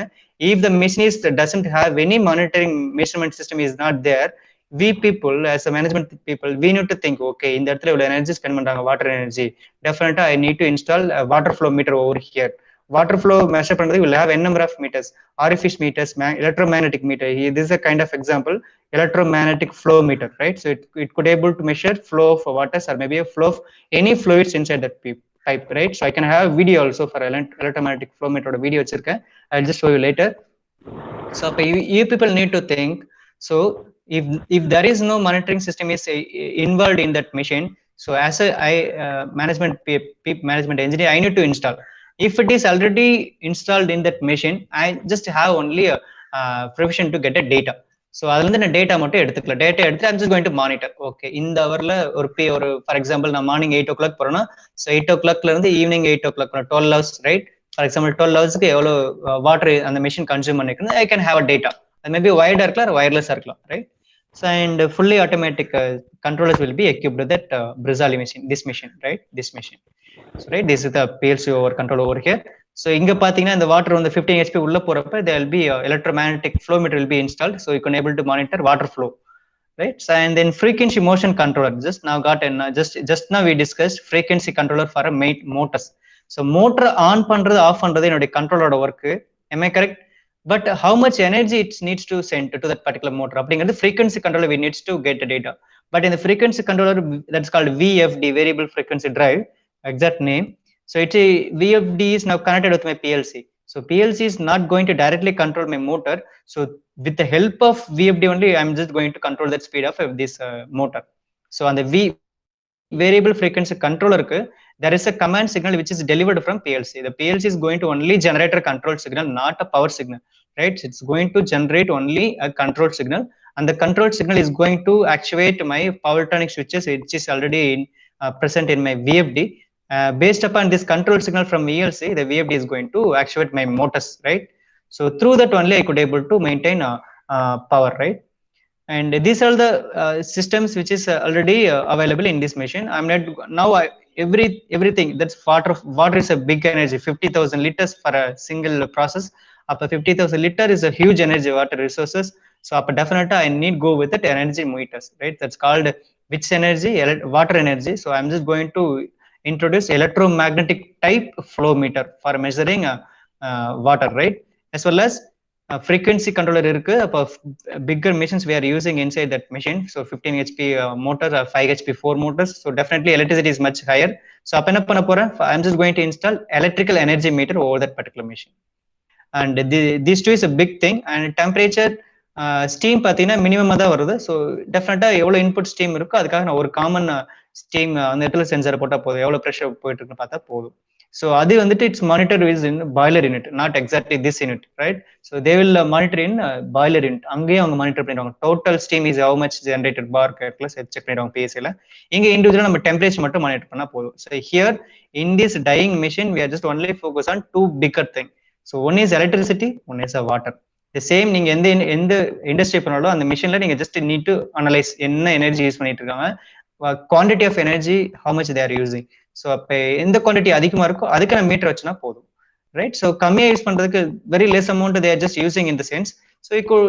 If the machinist doesn't have any monitoring measurement system is not there, we people as a management people we need to think, okay இந்த இடத்துல இவ்வளவு energy spend பண்றாங்க, water energy, டெஃபினட்டா I need to install a water flow meter over here. Water flow measure பண்றது will have n number of meters, orifice meters, electromagnetic meter. This is a kind of example, electromagnetic flow meter, right? So it could able to measure flow of waters or maybe a flow of any fluids inside that pipe, right? So I can have video also for electromagnetic flow meter video வச்சிருக்கேன், I'll just show you later. So you people need to think, so if there is no monitoring system is involved in that machine, so as a management engineer I need to install. If it is already installed in that machine, I just have only a provision to get a data. So அதுல இருந்து நான் data மட்டும் எடுத்துக்கலாம். Data எடுத்து I'm just going to monitor. Okay, இந்த ஹவர்ல ஒரு for example நான் மார்னிங் 8 o'clock போறேன்னா, ஸோ 8 o'clockல இருந்து evening 8 o'clock 12 hours, right? For example 12 ஹவர்ஸ்க்கு எவ்வளோ வாட்டர் அந்த மிஷின் கன்சியூம் பண்ணிக்கணும், I can have a data. அது மேபி ஒயர்டா இருக்கலாம், வயர்லெஸ்ஸா இருக்கலாம், right? So and fully automatic controllers will be equipped with that Brizali machine, this machine, right? This machine. So right, this is the PLC over control over here. So இங்க பாத்தீங்கன்னா இந்த water வந்து 15 HP உள்ள போறப்ப there will be electromagnetic flow meter will be installed, so you can able to monitor water flow, right? So and then frequency motion controller, just now got an just now we discussed frequency controller for a motors. So motor on பண்றது of பண்றது என்னோட கண்ட்ரோலோட work, am I correct? But how much energy it needs to send to that particular motor அப்படிங்கிறது frequency controller we needs to get the data. But in the frequency controller, that's called VFD, variable frequency drive, exact name. So VFD is now connected with my PLC. So PLC is not going to directly control my motor. So with the help of VFD only, I'm just going to control that speed of this motor. So on the variable frequency controller, there is a command signal which is delivered from PLC. The PLC is going to only generate a control signal, not a power signal, right? It's going to generate only a control signal, and the control signal is going to actuate my power electronic switches, which is already present in my VFD. Based upon this control signal from ELC, the VFD is going to actuate my motors, right? So through that only I could able to maintain power, right? And these are the systems which is already available in this machine. I'm not now everything that's water is a big energy, 50,000 liters for a single process. Up 50,000 liter is a huge energy water resources. So up definitely I need go with that energy meters, right? That's called which energy, water energy. So I'm just going to introduce electromagnetic type flow meter for measuring water, right? As well as frequency controller இருக்கு. அப்போ bigger machines we are using inside that machine. So 15 HP motor or 5 HP 4 motors. So definitely electricity is much higher. So அப்போ என்ன பண்ண போறேன், I'm just going to install electrical energy meter over that particular machine. And these two is a big thing. And temperature, steam பார்த்தீங்கன்னா மினிமமாக தான் வருது. So டெஃபினட்டாக எவ்வளோ இன்புட் ஸ்டீம் இருக்கோ அதுக்காக நான் ஒரு காமன் ஸ்டீம் அந்த இடத்துல சென்சரை போட்டால் போதும், எவ்வளோ ப்ரெஷர் போயிட்டு இருக்குன்னு பார்த்தா போதும். So அது வந்துட்டு it's monitor is in boiler unit, not exactly this unit, right? So they will monitor in boiler unit. அங்கேயும் அவங்க மானிட்டர் பண்ணிடுவாங்க. Total steam is how much generated பார் கேட்கல செக் பண்ணிடுவாங்க பிஎஸ்சியில். இங்கே இண்டிவிஜுவலாக நம்ம டெம்பரேச்சர் மட்டும் மானிட்டர் பண்ணால் போதும். So here in this dyeing machine we are just only focus on two bigger thing. So one is electricity, one is a water. The same நீங்க எந்த இண்டஸ்ட்ரி பண்ணாலும் அந்த மிஷின்ல நீங்க ஜஸ்ட் நீட் டு அனலைஸ் என்ன energy use பண்ணிட்டு இருக்காங்க, quantity of energy how much they are using. So அப்போ எந்த குவான்டிட்டி அதிகமா இருக்கோ அதுக்கு நான் மீட்டர் வச்சுனா போதும், ரைட்? ஸோ கம்மியாக யூஸ் பண்றதுக்கு very less amount they are just using in the sense. So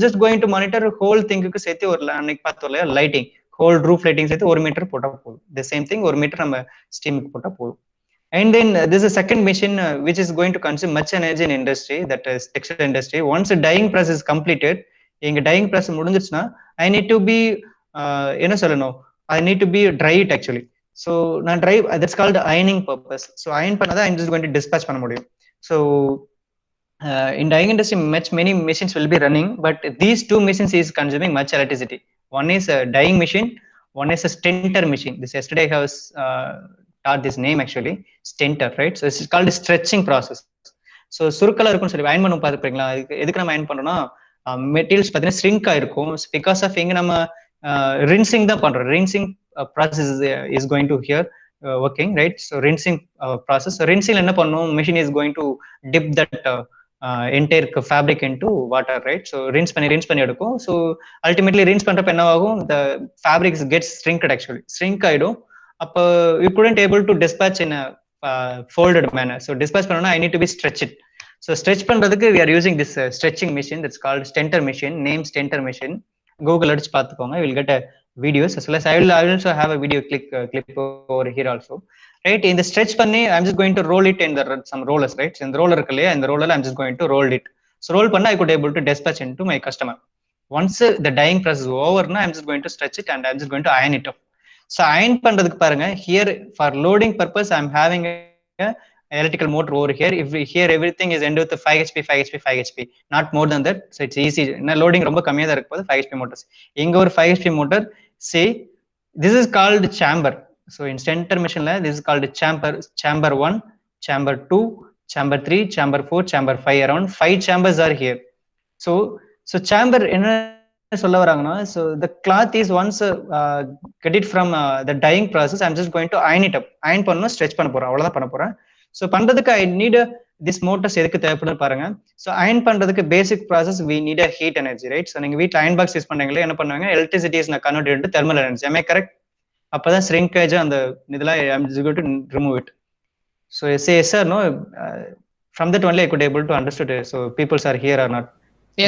just going to monitor whole திங்குக்கு சேர்த்து ஒரு அன்னைக்கு பார்த்தோம் இல்லையா லைட்டிங், ஹோல் ரூஃப் லைட்டிங் சேர்த்து 1 மீட்டர் போட்டால் போதும். த சேம் திங் 1 மீட்டர் நம்ம ஸ்டீமுக்கு போட்டால் போதும். And then this is a second machine which is going to consume much energy in industry, that is textile industry. Once the dyeing process is completed, inga dyeing process முடிஞ்சிருச்சுனா I need to be என்ன சொல்லணும், I need to be dry it actually. So நான் dry, that's called ironing purpose. So iron பண்ணாதான் I'm just going to dispatch பண்ண முடியும். So in dyeing industry many machines will be running, but these two machines is consuming much electricity. One is a dyeing machine, one is a stenter machine. This yesterday I was taught this name actually, stenter, right? So it's called stretching process. So சுருக்கலா இருக்கும்னு சொல்லி iron பண்ண பார்த்துருப்பீங்களா? எதுக்கு நம்ம iron பண்றோம்னா materials பார்த்தீங்கன்னா string ஆயிருக்கும். Because of இங்க நம்ம ரின்சிங் தான் பண்றோம். Rinsing process is going to here working, right? So rinsing process. Rinsing என்ன பண்ணும், machine is going to dip that entire fabric into water, right? So rinse பண்ணி எடுக்கும். ஸோ அல்டிமேட்லி ரின்ஸ் பண்றப்ப என்ன ஆகும், the fabrics gets shrinked actually, shrink ஆயிடும். அப்போ you couldn't able to dispatch in a folded manner. So dispatch பண்ணனும்னா I need to be stretch it. So stretch பண்றதுக்கு we are using this stretching machine that's called stenter machine, name stenter machine. Google அடிச்சு பார்த்துக்கோங்க, you will get a videos as well as I will also have a video clip over here also, right? In the stretch பண்ணி I'm just going to roll it in the some rollers, right? So இந்த roller இருக்கு இல்லையா, இந்த roller I'm just going to roll it. So roll பண்ணா I could able to dispatch into my customer. Once the dyeing process is over, I'm just going to stretch it and I'm just going to iron it up. So iron பண்றதுக்கு பாருங்க, here for loading purpose I'm having a electrical motor over here. If here everything is end with 5 HP 5 HP 5 HP, not more than that. So it's easy. Na loading ரொம்ப கம்மியா தான் இருக்கு போது 5 HP motors. இங்க ஒரு 5 HP motor. See, this is called chamber. So in center machine la this is called chamber 1, chamber 2, chamber 3, chamber 4, chamber 5. Around 5 chambers are here. So chamber என்ன, chamber 1 chamber 2 chamber 3 chamber 4 chamber 5 around 5 chambers are here. So chamber 1 chamber 2 chamber 3 chamber 4 chamber 5 around 5 chambers are here. So chamber 1 chamber 2 chamber 3 chamber 4 chamber 5 around 5 chambers are here. So சொல்ல வராங்கன்னா, so the cloth is once get it from the dyeing process, I'm just going to iron it up. Iron பண்ணனும், stretch பண்ண போறேன், அவ்வளவுதான் பண்ண போறேன். So பண்றதுக்கு I need this motors எதுக்கு தேவைப்படுது பாருங்க. So iron பண்றதுக்கு basic process we need a heat energy, right? So நீங்க வீட்ல iron box யூஸ் பண்றீங்களே, என்ன பண்ணுவாங்க, electricity is converted into thermal energy. Am I correct? அப்பதான் shrinkage அந்த இதெல்லாம் I'm just going to remove it. So say yes or no. From that only I could able to understood. So peoples are here or not.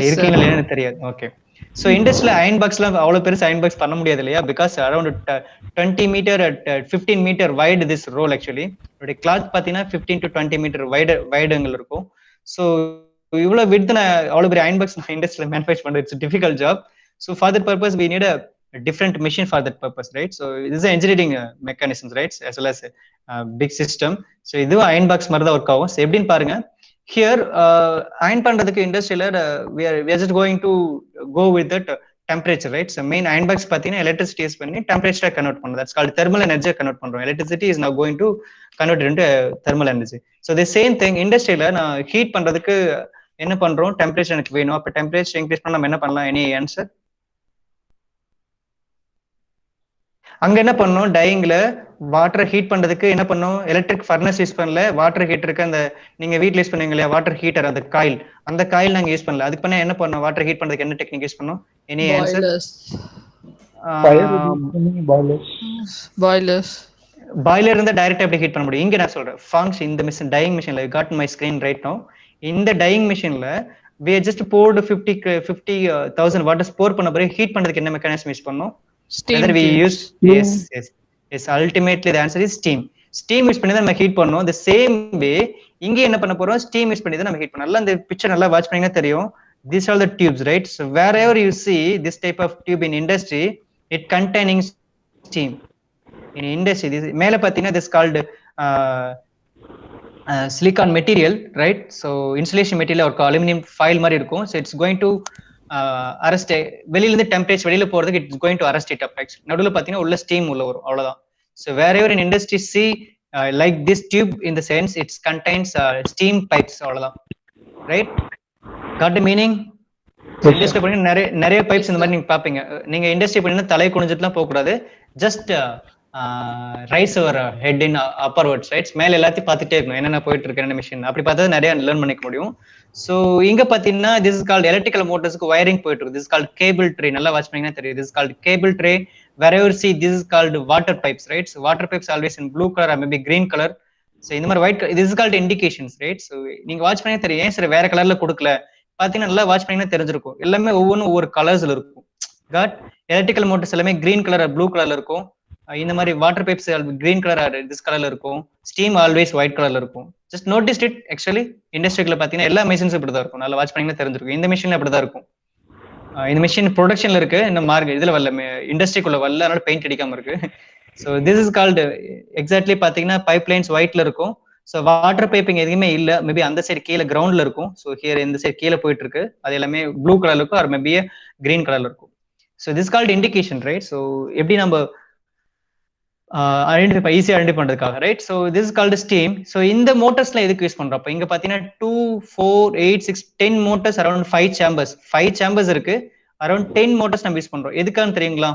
இருக்கீங்களா இல்லையான்னு தெரியாது. Okay. So இண்டஸ்ட்ரியில் iron பாக்ஸ்லாம் அவ்வளோ பெருசு அயன் பாக்ஸ் பண்ண முடியாது இல்லையா, because around 20 meter 15 meter wide this roll. Actually இதோடைய கிளாத் பார்த்தீங்கன்னா 15 to 20 மீட்டர் வைடுங்கள் இருக்கும். ஸோ இவ்வளோ விடுத்து அவ்வளோ பெரிய அயன் பாக்ஸ் இண்டஸ்ட்ரியில் மேனுஃபேக்சர் பண்ணுறது it's difficult job. So for that purpose we need a different machine for that purpose, right? So this is engineering mechanisms, right, as well as big system. So இது iron box மாதிரி தான் work ஆகும். So எப்படின்னு பாருங்க. Here iron பண்றதுக்கு இண்டஸ்ட்ரியில we are just going to go with that temperature, right? So main iron box பாத்தீங்கன்னா electricity use பண்ணி temperature convert பண்றோம். That's called thermal energy convert பண்றோம். Electricity is now going to convert it into thermal energy. So the same thing இண்டஸ்ட்ரியில நான் heat பண்றதுக்கு என்ன பண்றோம், temperature எனக்கு வேணும். அப்ப டெம்பரேச்சர் இன்க்ரீஸ் பண்ணா நம்ம என்ன பண்ணலாம்? Any answer? அங்க என்ன பண்ணோம், டையிங்ல வாட்டர் ஹீட் பண்றதுக்கு என்ன பண்ணோம், எலக்ட்ரிக் ஃபர்னஸ் யூஸ் பண்ணல, வாட்டர் ஹீட்டருக்கு அந்த நீங்க வீட்ல யூஸ் பண்ணுவீங்க இல்லையா வாட்டர் ஹீட்டர், அந்த காயில், அந்த காயில் நாங்க யூஸ் பண்ணல. அதுக்கு பண்ண என்ன பண்ணோம், வாட்டர் ஹீட் பண்றதுக்கு என்ன டெக்னிக் யூஸ் பண்ணோம்? Any answer? பாய்லர் இருந்தா டைரக்டா எப்படி ஹீட் பண்ண முடியும்? இங்க நான் சொல்றேன் ஃபங்க்ஷன் இந்த மிஷின் டையிங் மிஷின்ல got my screen right now. இந்த டையிங் மிஷின்ல we just poured 50,000 water store பண்ண பிறகு ஹீட் பண்றதுக்கு என்ன மெக்கானிசம் யூஸ் பண்ணோம்? Steam. Whether we use yes ultimately the answer is steam. Steam use பண்ணி தான் நம்ம ஹீட் பண்ணோம். the same way இங்க என்ன பண்ண போறோம், steam யூஸ் பண்ணி தான் நம்ம ஹீட் பண்ணோம். நல்லா இந்த பிக்சர் நல்லா வாட்ச் பண்ணீங்கன்னா தெரியும். these are the tubes, right? So wherever you see this type of tube in industry, it containing steam. in industry this மேல பாத்தீங்கன்னா this called silicon material, right? So insulation material or aluminum foil மாதிரி இருக்கும். so it's going to arrest வெளியில இருந்து temperature வெளியில போறதுக்கு it's going to arrest it up. நடுவுல பாத்தீங்கன்னா உள்ள ஸ்டீம் உள்ள வரும், அவ்வளவுதான். So wherever in industry see like this tube in the sense it's contains steam pipes, அவ்வளவுதான். ரைட்? Got meaning? இண்டஸ்ட்ரி பண்ணி நிறைய பைப்ஸ் இந்த மாதிரி நீங்க பாப்பீங்க. நீங்க இண்டஸ்ட்ரி பண்ணி தலை குனிஞ்சிட்டுலாம் போக கூடாது. ஜஸ்ட் ரைஸ் அவர் ஹெட் இன் அப்பர்வர்ட்ஸ், ரைட்? மேல எல்லாத்தையும் பார்த்துட்டே இருக்கணும், என்னென்ன போயிட்டு இருக்கு என்ன மிஷின். அப்படி பார்த்தா நிறைய லேர்ன் பண்ணிக்க முடியும். ஸோ இங்க பாத்தீங்கன்னா திஸ் இஸ் கால்ட் எலக்ட்ரிக்கல் மோட்டர்ஸ்க்கு வயரிங் போயிட்டு இருக்கு. This called cable tray. நல்லா வாட்ச் பண்ணீங்கன்னா தெரியும். This called cable tray. Wherever see this is called water pipes, right? So water pipes always in blue colour or maybe green colour. So இந்த மாதிரி white this is called indications, right? So நீங்க watch பண்ணி தெரியும். ஏன் sir வேற கலர்ல கொடுக்கல? பாத்தீங்கன்னா நல்லா வாட்ச் பண்ணீங்கன்னா தெரிஞ்சிருக்கும். எல்லாமே ஒவ்வொன்றும் ஒவ்வொரு கலர்ஸ்ல இருக்கும். காட் எலக்ட்ரிக்கல் மோட்டர்ஸ் எல்லாமே கிரீன் கலர் ப்ளூ கலர்ல இருக்கும். இந்த மாதிரி water pipes green colour or this கலர்ல இருக்கும். ஸ்டீம் ஆல்வேஸ் ஒயிட் கலர்ல இருக்கும். Just notice it. ஆக்சுவலி இண்டஸ்ட்ரியில பாத்தீங்கன்னா எல்லா மிஷின்ஸும் இப்படிதான் இருக்கும். நல்லா வாட்ச் பண்ணீங்கன்னா தெரிஞ்சிருக்கும். இந்த மிஷின்ல அப்படிதான் இருக்கும். இந்த மிஷின் ப்ரொடக்ஷன்ல இருக்கு, இந்த மார்க்கெட் இதுல வரல, இண்டஸ்ட்ரிக்குள்ள வரல, அதனால பெயிண்ட் அடிக்காம இருக்கு. So this is called exactly பாத்தீங்கன்னா பைப் லைன்ஸ் ஒயிட்ல இருக்கும். ஸோ வாட்டர் பைப்பிங் எதுவுமே இல்ல, மேபி அந்த சைடு கீழே கிரவுண்ட்ல இருக்கும். ஸோ ஹியர் இந்த சைடு கீழே போயிட்டு இருக்கு. அது எல்லாமே ப்ளூ கலர்ல இருக்கும், ஆர் மேபி கிரீன் கலர்ல இருக்கும். So this called indication, right? So எப்படி நம்ம ஐடென்டிஃபை ஈஸியா ஐடென்டிஃபை பண்றதுக்காக, right? So this is called steam. So இந்த மோட்டர்ஸ்ல எதுக்கு யூஸ் பண்றோம்? அப்ப இங்க பாத்தீங்கன்னா 2, 4, 8, 6, 10 மோட்டர்ஸ், அரௌண்ட் 5 சேம்பர்ஸ் இருக்கு. அரௌண்ட் 10 மோட்டர்ஸ் நம்ம யூஸ் பண்றோம். எதுக்கான்னு தெரியுங்களா?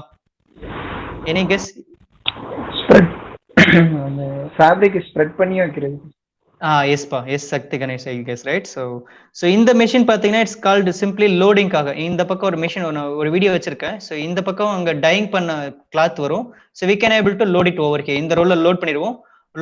Any guess? அந்த ஃபேப்ரிக் ஸ்ப்ரெட் பண்ணி வைக்கிறது. எஸ்பா, yes Sakthi Ganesh, I guess, right? So இந்த மெஷின் பாத்தீங்கன்னா இட்ஸ் கால்டு சிம்பிளி லோடிங்காக. இந்த பக்கம் ஒரு மெஷின் ஒரு வீடியோ வச்சிருக்கேன். ஸோ இந்த பக்கம் அங்க டையிங் பண்ண கிளாத் வரும். So we can able to load it over here. இந்த ரோல்ல லோட் பண்ணிடுவோம்.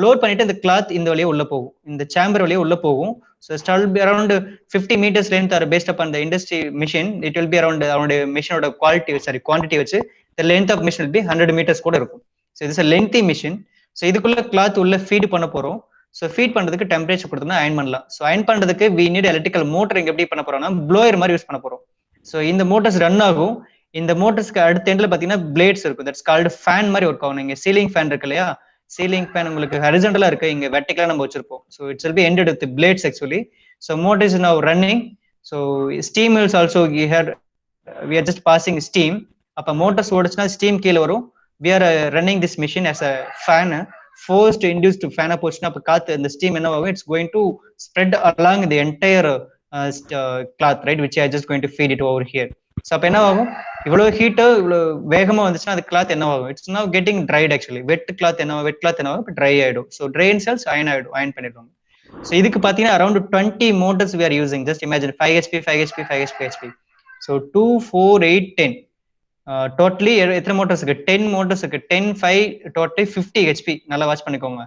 லோட் பண்ணிட்டு இந்த கிளாத் இந்த வழியா உள்ள போகும், இந்த சேம்பர் வழியா உள்ள போகும். So stall be around 50 meters length or based up அந்த industry machine. It will be around அவனுடைய மிஷினோட குவான்டிட்டி வச்சு the length of machine will be 100 meters கூட இருக்கும். So it's a lengthy machine. So இதுக்குள்ள கிளாத் உள்ள ஃபீட் பண்ண போறோம். ஸோ ஃபீட் பண்றதுக்கு டெம்பரேச்சர் கொடுத்தோம்னா அயன் பண்ணலாம். ஸோ அயன் பண்றதுக்கு வி நீட் எலக்ட்ரிக்கல் மோட்டர். இங்க எப்படி பண்ண போறோம்னா ப்ளோயர் மாதிரி யூஸ் பண்ண போறோம். ஸோ இந்த மோட்டர்ஸ் ரன் ஆகும். இந்த மோட்டர்ஸ்க்கு அடுத்த எண்ட்ல பாத்தீங்கன்னா பிளேட்ஸ் இருக்கும். தட்ஸ் கால்டு ஃபேன் மாதிரி ஒர்க் ஆகும். இங்க சீலிங் ஃபேன் இருக்கு இல்லையா? சீலிங் ஃபேன் உங்களுக்கு ஹரிசாண்டலா இருக்கு, இங்க வெர்டிகலா நம்ம வச்சிருப்போம். So it's will be ended with blades actually. So motor is now running. So steam is also here we are just passing steam. அப்ப மோட்டர்ஸ் ஓடுச்சுன்னா ஸ்டீம் கீழே வரும். We are running this machine as a fan. Forced induced fan போச்சுன்னா அப்ப காத்து இந்த steam என்ன ஆகும்? It's going to spread along the entire cloth, right, which I just going to feed it over here. So அப்போ என்ன ஆகும், இவ்வளோ ஹீட்டு இவ்வளோ வேகமாக வந்துச்சுன்னா அது கிளாத் என்ன ஆகும், it's now getting dried. Actually wet cloth என்ன ஆகும், இப்போ ட்ரை ஆகிடும். ஸோ ட்ரை செல்ஸ் அயன் பண்ணிடுவாங்க. ஸோ இதுக்கு பார்த்தீங்கன்னா around 20 motors we are using. Just imagine 5 HP, 5 HP, 5 HP, HP. So 2, 4, 8, 10. Totally எத்தனை மோட்டர்ஸ் இருக்கு, 10 மோட்டர்ஸ் இருக்கு. 10, 5, டோட்டலி 50 HP. நல்லா வாட்ச் பண்ணிக்கோங்க.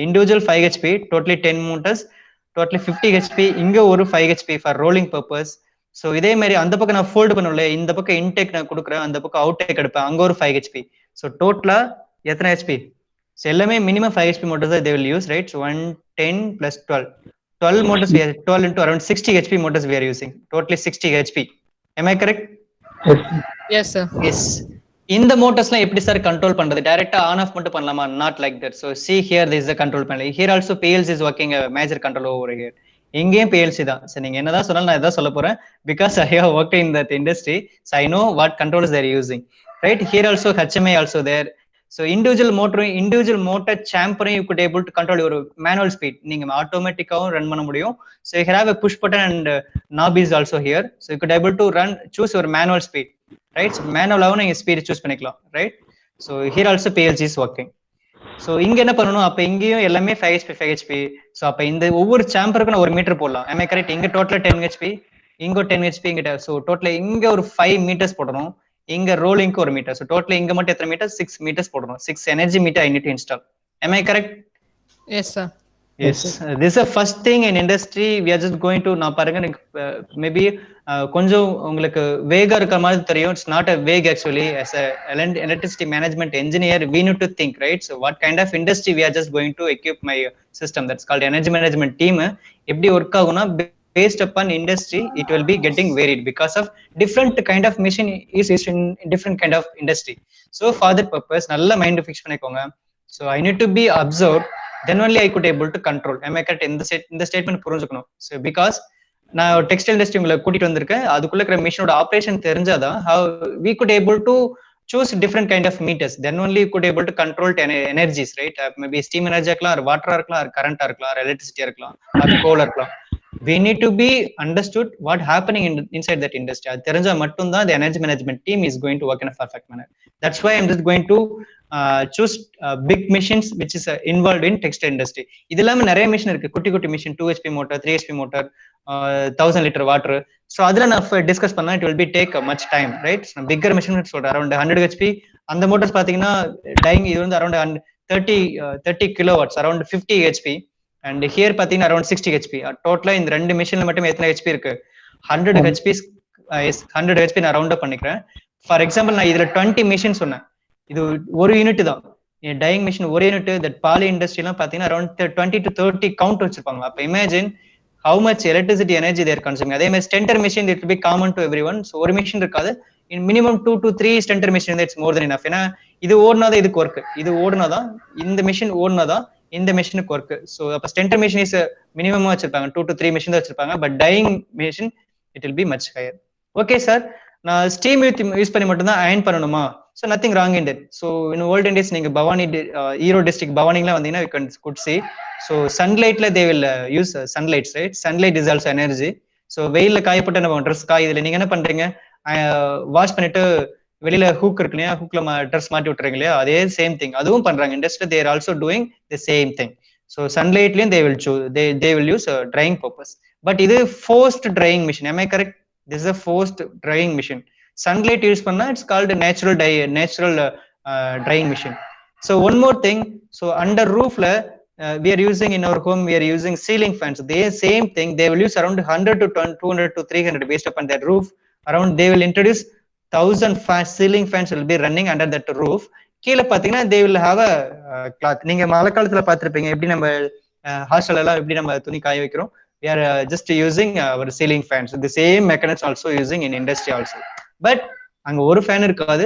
Individual 5 HP, totally 10 motors, totally 50 HP. இங்க ஒரு 5 HP for rolling purpose. So இதே மாதிரி அந்த பக்கம் நான் ஃபோல்டு பண்ணல, இந்த பக்கம் இன்டேக் நான் கொடுக்குறேன், அந்த பக்கம் அவுட் டேக் எடுப்பேன், அங்க ஒரு 5 HP. ஸோ டோட்டலா எத்தனை HP? ஸோ எல்லாமே மினிமம் 5 HP மோட்டர்ஸ் தான் they will use, right? So 1, 10 plus 12 motors, we are 12 into around 60 HP motors we are using, totally 60 HP. Am I correct? Yes sir. Yes. இந்த மோட்டர்ஸ்லாம் எப்படி sir control பண்றது? டைரக்டா on off மட்டும் பண்ணலாமா? Not like that. So see here this is the control panel. Here also PLC is working a major control over here. இங்கேயும் PLC தான். So நீங்க என்னதான் சொன்னாலும் நான் இதான் சொல்ல போறேன், because I have worked in that industry, so I know what controls they are using, right? Here also HMI also there. So individual motor chamfer you could able to control your manual speed. நீங்க ஆட்டோமேட்டிக்காவும் run பண்ண முடியும். So you have a push button and knob is also here. So you could able to choose your manual speed, right? So manual ஆவும் நீங்க speed choose பண்ணிக்கலாம், right? So here also PLC is working. So இங்க என்ன பண்ணணும், அப்ப இங்கேயும் எல்லாமே 5 HP 5 HP. So அப்ப இந்த ஒவ்வொரு சாம்பருக்கும் நான் ஒரு மீட்டர் போடலாம். am I correct? இங்க டோட்டலா 10 HP, இங்க 10 HP, இங்கிட்ட ஸோ டோட்டலா இங்க ஒரு 5 meters போடணும், இங்க ரோலிங்க்கு ஒரு மீட்டர். ஸோ டோட்டலா இங்க மட்டும் எத்தனை மீட்டர்? 6 meters போடணும். 6 energy meter I need to install. Am I correct? Yes sir. Yes, this is the first thing in industry. We are just going to, நான் பாருங்க மேபி கொஞ்சம் உங்களுக்கு வேகா இருக்க மாதிரி தெரியும். It's not a wake actually. as a electricity management engineer we need to think, right? So what kind of industry we are just going to equip my system, that's called energy management team. எப்படி work ஆகும்னா based upon industry it will be getting varied because of different kind of machine is used in different kind of industry. So for that purpose நல்ல mind fix பண்ணிக்கோங்க. So I need to be observed, then only I could able to control. Am I correct? இந்த statement புரிஞ்சுக்கணும். So because நான் textile industry உங்களை கூட்டிட்டு வந்திருக்கேன், அதுக்குள்ள இருக்கிற மிஷினோட ஆப்ரேஷன் தெரிஞ்சாதான் how we could able to choose different kind of meters, then only you could able to control energies, right? Maybe steam energy இருக்கலாம், or water இருக்கலாம், or current இருக்கலாம், or electricity இருக்கலாம், or coal இருக்கலாம். We need to be understood what happening inside that industry. அது தெரிஞ்சா மட்டும்தான் the energy management team is going to work in a perfect manner. That's why I'm just going to choose big machines which is involved in textile industry. இது இல்லாம நிறைய machine இருக்கு, குட்டி குட்டி machine, 2 HP motor, 3 HP motor, 1000 liter water. So அதுல நான் discuss பண்ணா it will be take much time, right? So bigger machine சொல்றேன், around 100 HP. அந்த மோட்டர்ஸ் பாத்தீங்கன்னா டைங் இது வந்து around 30 kilowatts, around 50 HP. and here பாத்தீங்கன்னா around 60 HP. டோட்டலா இந்த ரெண்டு மிஷின்ல மட்டும் எத்தனை HP இருக்கு? 100 HP. 100 HP நான் ரவுண்ட் அப் பண்ணிக்கிறேன். ஃபார் எக்ஸாம்பிள் நான் இதுல 20 மிஷின் சொன்னேன், இது ஒரு யூனிட் தான். டையிங் மிஷின் ஒரு யூனிட். தட் பாலி இண்டஸ்ட்ரிலாம் பாத்தீங்கன்னா அரௌண்ட் 20 to 30 கவுண்ட் வச்சிருப்பாங்க. அப்ப imagine how much electricity energy they're consuming. அதே மாதிரி stenter machine it will be common to every one. So ஒரு மிஷின் இருக்காது, in minimum 2 to 3 stenter machine it's more than enough. ஏன்னா இது ஓடினாதான் இதுக்கு ஒர்க், இது ஓடினாதான் இந்த மிஷின் ஓடினாதான் இந்த மிஷினுக்கு ஒர்க். ஸோ அப்ப ஸ்டென்டர் மிஷின் இஸ் மினிமமா வச்சிருப்பாங்க, 2 to 3 மிஷின் தான் வச்சிருப்பாங்க. But dyeing machine it will be much higher. Okay sir, நான் ஸ்டீம் யூஸ் பண்ணி மட்டும் தான் அயன் பண்ணணுமா? So nothing wrong in that. So in olden days நீங்க பவானி ஈரோடு டிஸ்ட்ரிக்ட் பவானில வந்தீங்கன்னா you could see. So sunlightல they will use sunlights, right? Sunlight is also energy. So வெயில்ல காயப்பட்ட நம்ம ட்ரெஸ் காயுதுல, நீங்க என்ன பண்றீங்க, வாஷ் பண்ணிட்டு வெளியில ஹூக் இருக்கு இல்லையா, ஹூக்ல ட்ரெஸ் மாட்டி விட்டுறீங்க இல்லையா, அதே சேம் திங் அதுவும் பண்றாங்க industry. they are also doing the same thing. So sunlightலயும் they will choose, they will use drying purpose. But இது forced drying machine. Am I correct? This is a forced drying machine. Sunlight use பண்ணா it's called natural drying machine. So one more thing, so under roofல we are using in our home, we are using ceiling fans. They same thing, they will use around 100 to 200 to 300 based upon that roof. Around they will introduce 1000 fans, ceiling fans will be running under that roof. கீழே பாத்தீங்கன்னா they will have a cloth. நீங்க மழை காலத்துல பாத்திருப்பீங்க எப்படி நம்ம hostel எல்லாம் எப்படி நம்ம துணி காய வைக்கிறோம். We are just using our ceiling fans. The same mechanism also using in industry also. But அங்க ஒரு ஃபேன் இருக்காது,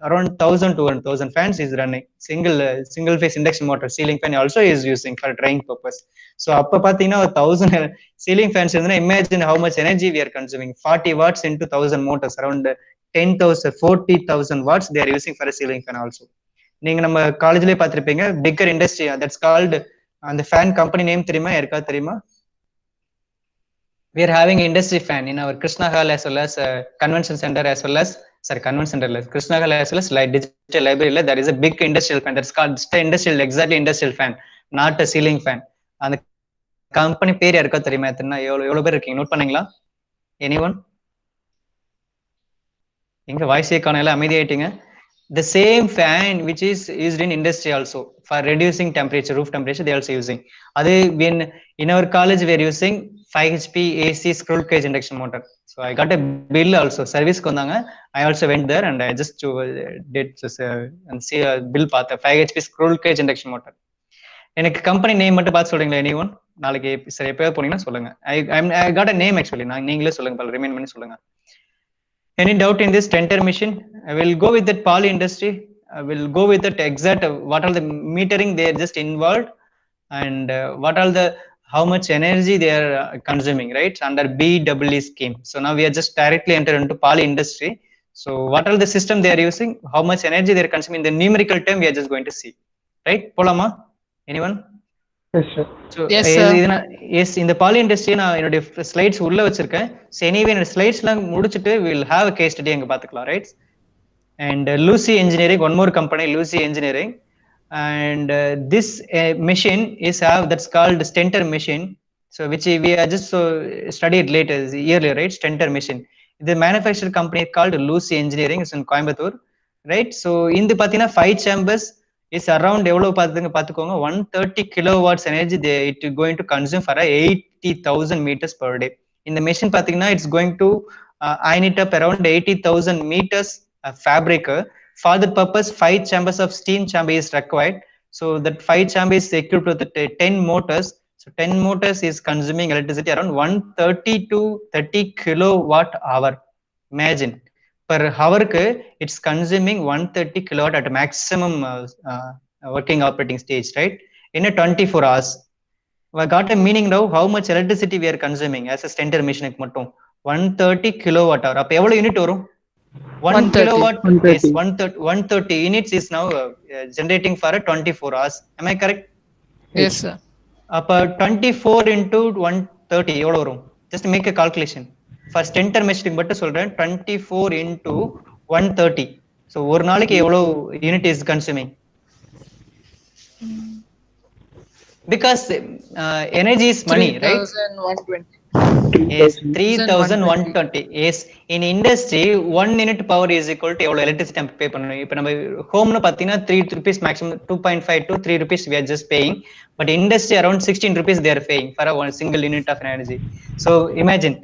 around 1000 to 1000 fans is running. Single phase induction motor ceiling fan also is using for drying purpose. So அப்ப பாத்தீங்கன்னா 1000 ceiling fans இருந்தனா imagine how much energy we are consuming. 40 watts into 1000 motors, around 10,000 40,000 watts they are using for a ceiling fan also. நீங்க நம்ம காலேஜ்லயே பாத்திருப்பீங்க bigger industry, that's called அந்த fan company name தெரியுமா, யாருக்கா தெரியுமா? we are having industry fan in our Krishna Hall as well as convention center as well as convention center Krishna Hall as well as like digital library. There is a big industrial fan that's called industrial, exactly industrial fan, not a ceiling fan. And the company பேர் யாருக்கா தெரியுமா? எவ்வளவு பேர் இருக்கீங்க? Note பண்ணீங்களா? Anyone? எங்க வாய்ஸே காணல, அமைதியாயிட்டீங்க. The same fan which is used in industry also for reducing temperature, roof temperature, they also using. Adu when in our college we are using 5 HP AC scroll cage induction motor. So I got a bill also, service ku vandanga. I also went there and I just did and see a bill paatha 5 HP scroll cage induction motor. எனக்கு company name மட்டும் பார்த்து சொல்றீங்களா? anyone? நாளைக்கு சரி எப்போ போனீங்கன்னா சொல்லுங்க. I got a name actually. நீங்களே சொல்லுங்க, பல ரிமைண்ட் பண்ணி சொல்லுங்க. Any doubt in this tenter machine? I will go with that poly industry. I will go with that exact what are the metering they are just involved, and what are the how much energy they are consuming, right, under BEE scheme. So now we are just directly enter into poly industry. So what are the system they are using, how much energy they are consuming, in the numerical term we are just going to see, right? Polama, anyone? Yes, sir. So Yes, sir. yes, in the poly industry நான் என்னோட slides உள்ள வச்சிருக்கேன். So anyway என்னோட ஸ்லைட்ஸ்லாம் முடிச்சிட்டு we will have a case study அங்க பாத்துக்கலாம், right? And Lucy Engineering, one more company, Lucy Engineering, and this machine is that's called Stenter machine. So which we are just studied later earlier, right? Stenter machine. The manufacturer company called Lucy Engineering is in Coimbatore, right? So in the pathina 5 chambers is around எவ்வளவு பாத்துக்கோங்க 130 kilowatts energy it is going to consume for 80,000 meters per day. In the machine பாத்தீங்கன்னா it's going to iron it up around 80,000 meters fabric. For that purpose 5 chambers of steam chamber is required. So that 5 chamber is equipped with 10 motors. So 10 motors is consuming electricity around 130 to 30 kilowatt hour. Imagine per hour it's consuming 130 kilowatt at maximum working operating stage, right, in a 24 hours. I got a meaning now how much electricity we are consuming as a Stenter machine mattum 130 kilowatt hour. அப்ப எவ்வளவு unit வரும்? 1 kilowatt. 130. Yes, 130 units is now generating for a 24 hours. Am I correct? Yes, sir. அப்ப 24 into 130 எவ்வளவு வரும்? Just make a calculation. For Stenter machine மட்டும் சொல்றேன், 24 into 130. So ஒரு நாளைக்கு எவ்வளவு unit is consuming? Because energy is money, right? 3,120. Yes, 3,120. Yes, in industry 1 unit power is equal to எவ்வளவு electricity நம்ம pay பண்ணணும். இப்போ நம்ம ஹோம்னு பார்த்தீங்கன்னா 3 rupees maximum, 2.5 to 3 rupees we are just paying, but industry around 16 rupees they are paying for a one single unit of energy. So imagine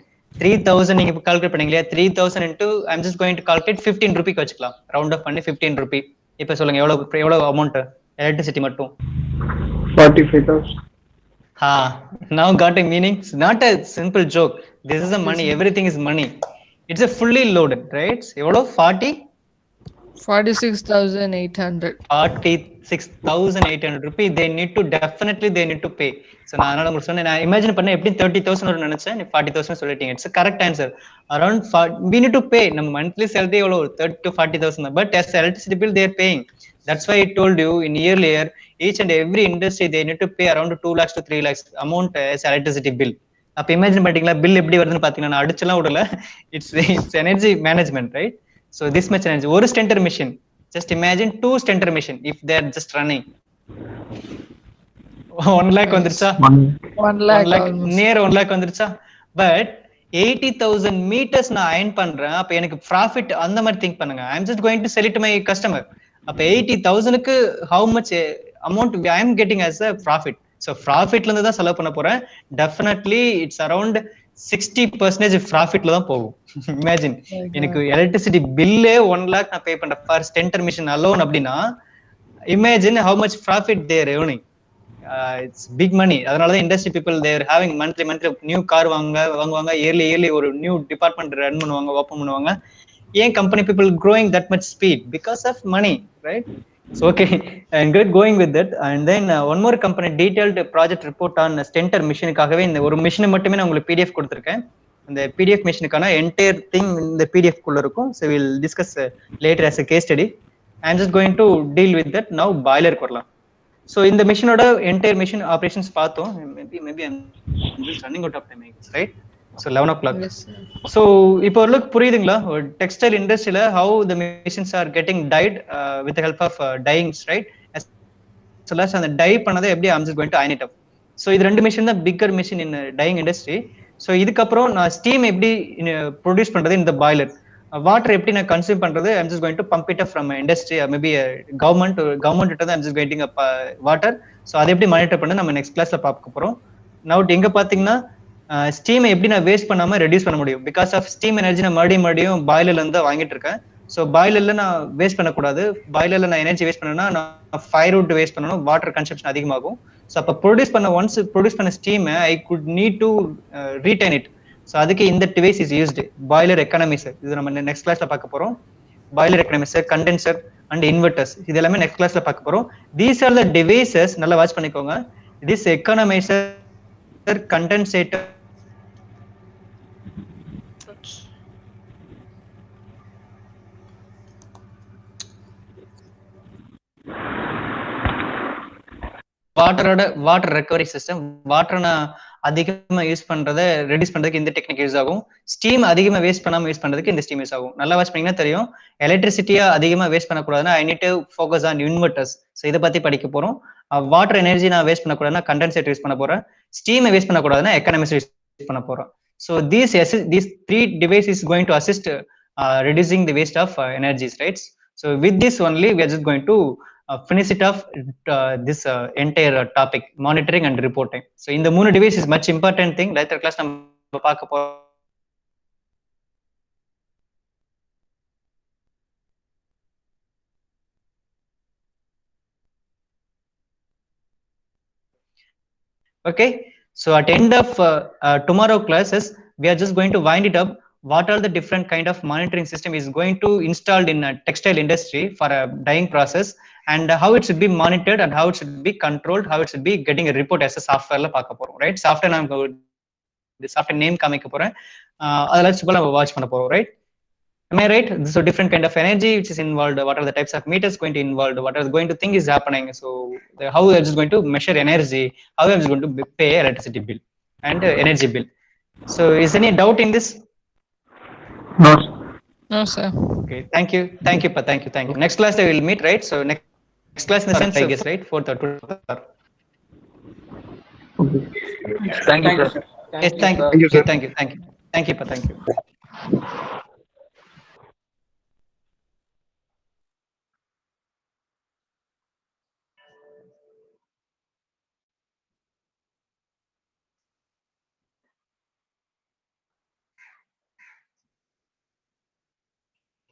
3,000 நீங்க calculate பண்ணீங்க இல்லையா, 3,000 into I'm just going to calculate 15 rupee வச்சுக்கலாம், round of பண்ணி 15 rupee. இப்போ சொல்லுங்க எவ்வளவு amount electricity மட்டும்? 45,000. Now got a meaning. It's not a simple joke. This is a money. Everything is money. It's a fully loaded, right? எவ்வளவு 46,800. 46,800 rupees they need to pay. So நான் அதனால உங்களுக்கு சொன்னேன், நான் இமேஜின் பண்ண எப்படி 30,000 வரும் நினைச்சேன், 40,000 சொல்லிட்டீங்க. It's a correct answer. Around we need to pay. நம்ம monthly salary எவ்வளவு 30 to 40,000, but as electricity bill they are paying. That's why I told you in earlier, each and every industry they need to pay around 2 lakhs to 3 lakhs amount as electricity bill. அப்ப imagine பண்ணிட்டீங்களா bill எப்படி வருதுன்னு பாத்தீங்கன்னா, நான் அடிச்சலாம் விடல. It's energy management, right? So this much energy. ஒரு Stenter machine, just imagine 2 Stenter machine if they are just running. 1 lakh வந்துருச்சா? 1 lakh near 1 lakh வந்துருச்சா? But 80,000 meters நான் அயன் பண்றேன். அப்ப எனக்கு ப்ராஃபிட் அந்த மாதிரி திங்க் பண்ணுங்க. I'm just going to sell it to my customer. அப்ப 80,000க்கு how much amount I am getting as a profit? So profitல இருந்து தான் செலவு பண்ண போறேன். Definitely it's around 60% ப்ராஃபிட்ல தான் போகும். இமேஜின் எனக்கு எலக்ட்ரிசிட்டி பில்லே 1 lakh நான் பே பண்றேன் ஃபார் Stenter machine alone அப்படின்னா, imagine how much profit they are earning. It's big money. அதனால தான் industry people they are having monthly new car வாங்குவாங்க, இயர்லி ஒரு நியூ டிபார்ட்மெண்ட் ரன் பண்ணுவாங்க, ஓபன் பண்ணுவாங்க. ஏன் company people growing that much speed? Because of money, right? So okay, and good going with that. And then one more company detailed project report on Stenter machine-க்காகவே இந்த ஒரு மிஷினை மட்டுமே நான் உங்களுக்கு PDF கொடுத்திருக்கேன். அந்த PDF மிஷினுக்கான என்டையர் திங் இந்த PDF குள்ள இருக்கும். So we'll discuss later as a case study. I'm just going to deal with that now. Boiler வரலாம். So இந்த மிஷினோட என்டையர் மிஷின் ஆபரேஷன்ஸ் பார்த்தோம். Maybe I'm just running out of time, right? So 11 o'clock. Yes, sir. So இப்போ look புரியுதுங்களா? Textile industry how the machines are getting dyed with the help of dyeings, right? As well as அந்த dye பண்ணதை எப்படி I'm just going to iron it up. So இது ரெண்டு machine தான் bigger machine in dyeing industry. So இதுக்கப்புறம் நான் steam எப்படி produce பண்றது இந்த பாய்லர், வாட்டர் எப்படி நான் கன்சியூம் பண்றது I'm just going to pump it up from industry or maybe government கிட்ட தான் I'm just getting a water. So அதை எப்படி மானிட்டர் பண்ண நம்ம நெக்ஸ்ட் கிளாஸ்ல பார்க்க போறோம். நவுட் எங்க பாத்தீங்கன்னா ஸ்டீமை எப்படி நான் வேஸ்ட் பண்ணாம ரெடியூஸ் பண்ண முடியும். பிகாஸ் ஆஃப் ஸ்டீம் எனர்ஜி நான் மறுபடியும் பாய்லர்ல இருந்து வாங்கிட்டு இருக்கேன். ஸோ பாய்லர்ல நான் வேஸ்ட் பண்ணக்கூடாது. பாய்லர்ல நான் எனர்ஜி வேஸ்ட் பண்ணணும்னா நான் ஃபயர் வுட் வேஸ்ட் பண்ணணும், வாட்டர் கன்சப்ஷன் அதிகமாகும். ஸோ அப்போ ஒன்ஸ் ப்ரொடியூஸ் பண்ண steam I could need to retain it. So அதுக்கு இந்த டிவைஸ் இஸ் யூஸ்டு, பாய்லர் எக்கனாமிசர். இது நம்ம நெக்ஸ்ட் கிளாஸ்ல பார்க்க போறோம். பாய்லர் எக்கனாமிசர், கண்டென்சர் அண்ட் இன்வெர்டர்ஸ், இது எல்லாமே நெக்ஸ்ட் கிளாஸ்ல பார்க்க போறோம். தீஸ் ஆர் த டிவைசஸ், நல்லா வாட்ச் பண்ணிக்கோங்க. This எக்கனாமிசர், condensator, water recovery system. Water நான் அதிகமா யூஸ் பண்றதை ரெடியூஸ் பண்றதுக்கு இந்த டெக்னிக் யூஸ் ஆகும். ஸ்டீம் அதிகமா வேஸ்ட் பண்ணாம யூஸ் பண்றதுக்கு இந்த ஸ்டீம் யூஸ் ஆகும். நல்லா வாட்ச் பண்ணீங்கன்னா தெரியும். எலக்ட்ரிசிட்டியா அதிகமா வேஸ்ட் பண்ணக்கூடாதுன்னா I need to focus on inverters. So இதை பத்தி படிக்க போறோம். வாட்டர் எனர்ஜி நான் வேஸ்ட் பண்ணக்கூடாதுன்னா கண்டென்சேட்டர் யூஸ் பண்ண போறேன். ஸ்டீமை வேஸ்ட் பண்ணக்கூடாதுன்னா எக்கனாமிக்ஸ் யூஸ் பண்ண போறோம். So these three devices is going to assist reducing the waste of energies, right? So with this only we are just going to finish it off this entire topic, monitoring and reporting. So in the moon device is much important thing. Later class நம்ம பார்க்க போறோம். Okay, so at end of tomorrow classes we are just going to wind it up. What are the different kind of monitoring system is going to installed in a textile industry for a dyeing process, and how it should be monitored and how it should be controlled, how it should be getting a report as a software la paaka porom, right? Software nam the software name kamikka poren, adala super la watch panna porom, right? Am I right? So different kind of energy which is involved, what are the types of meters going to involved, what are going to thing is happening. So how we are just going to measure energy, how we are just going to pay electricity bill and energy bill. So is any doubt in this? No. No, sir. Okay, thank you, pa, thank you. Next class I will meet, right? So next class in the sense I guess, right? 4th or 12th. Okay. Thank you, sir. Yes, thank you, Thank you, sir. thank you, pa, thank you.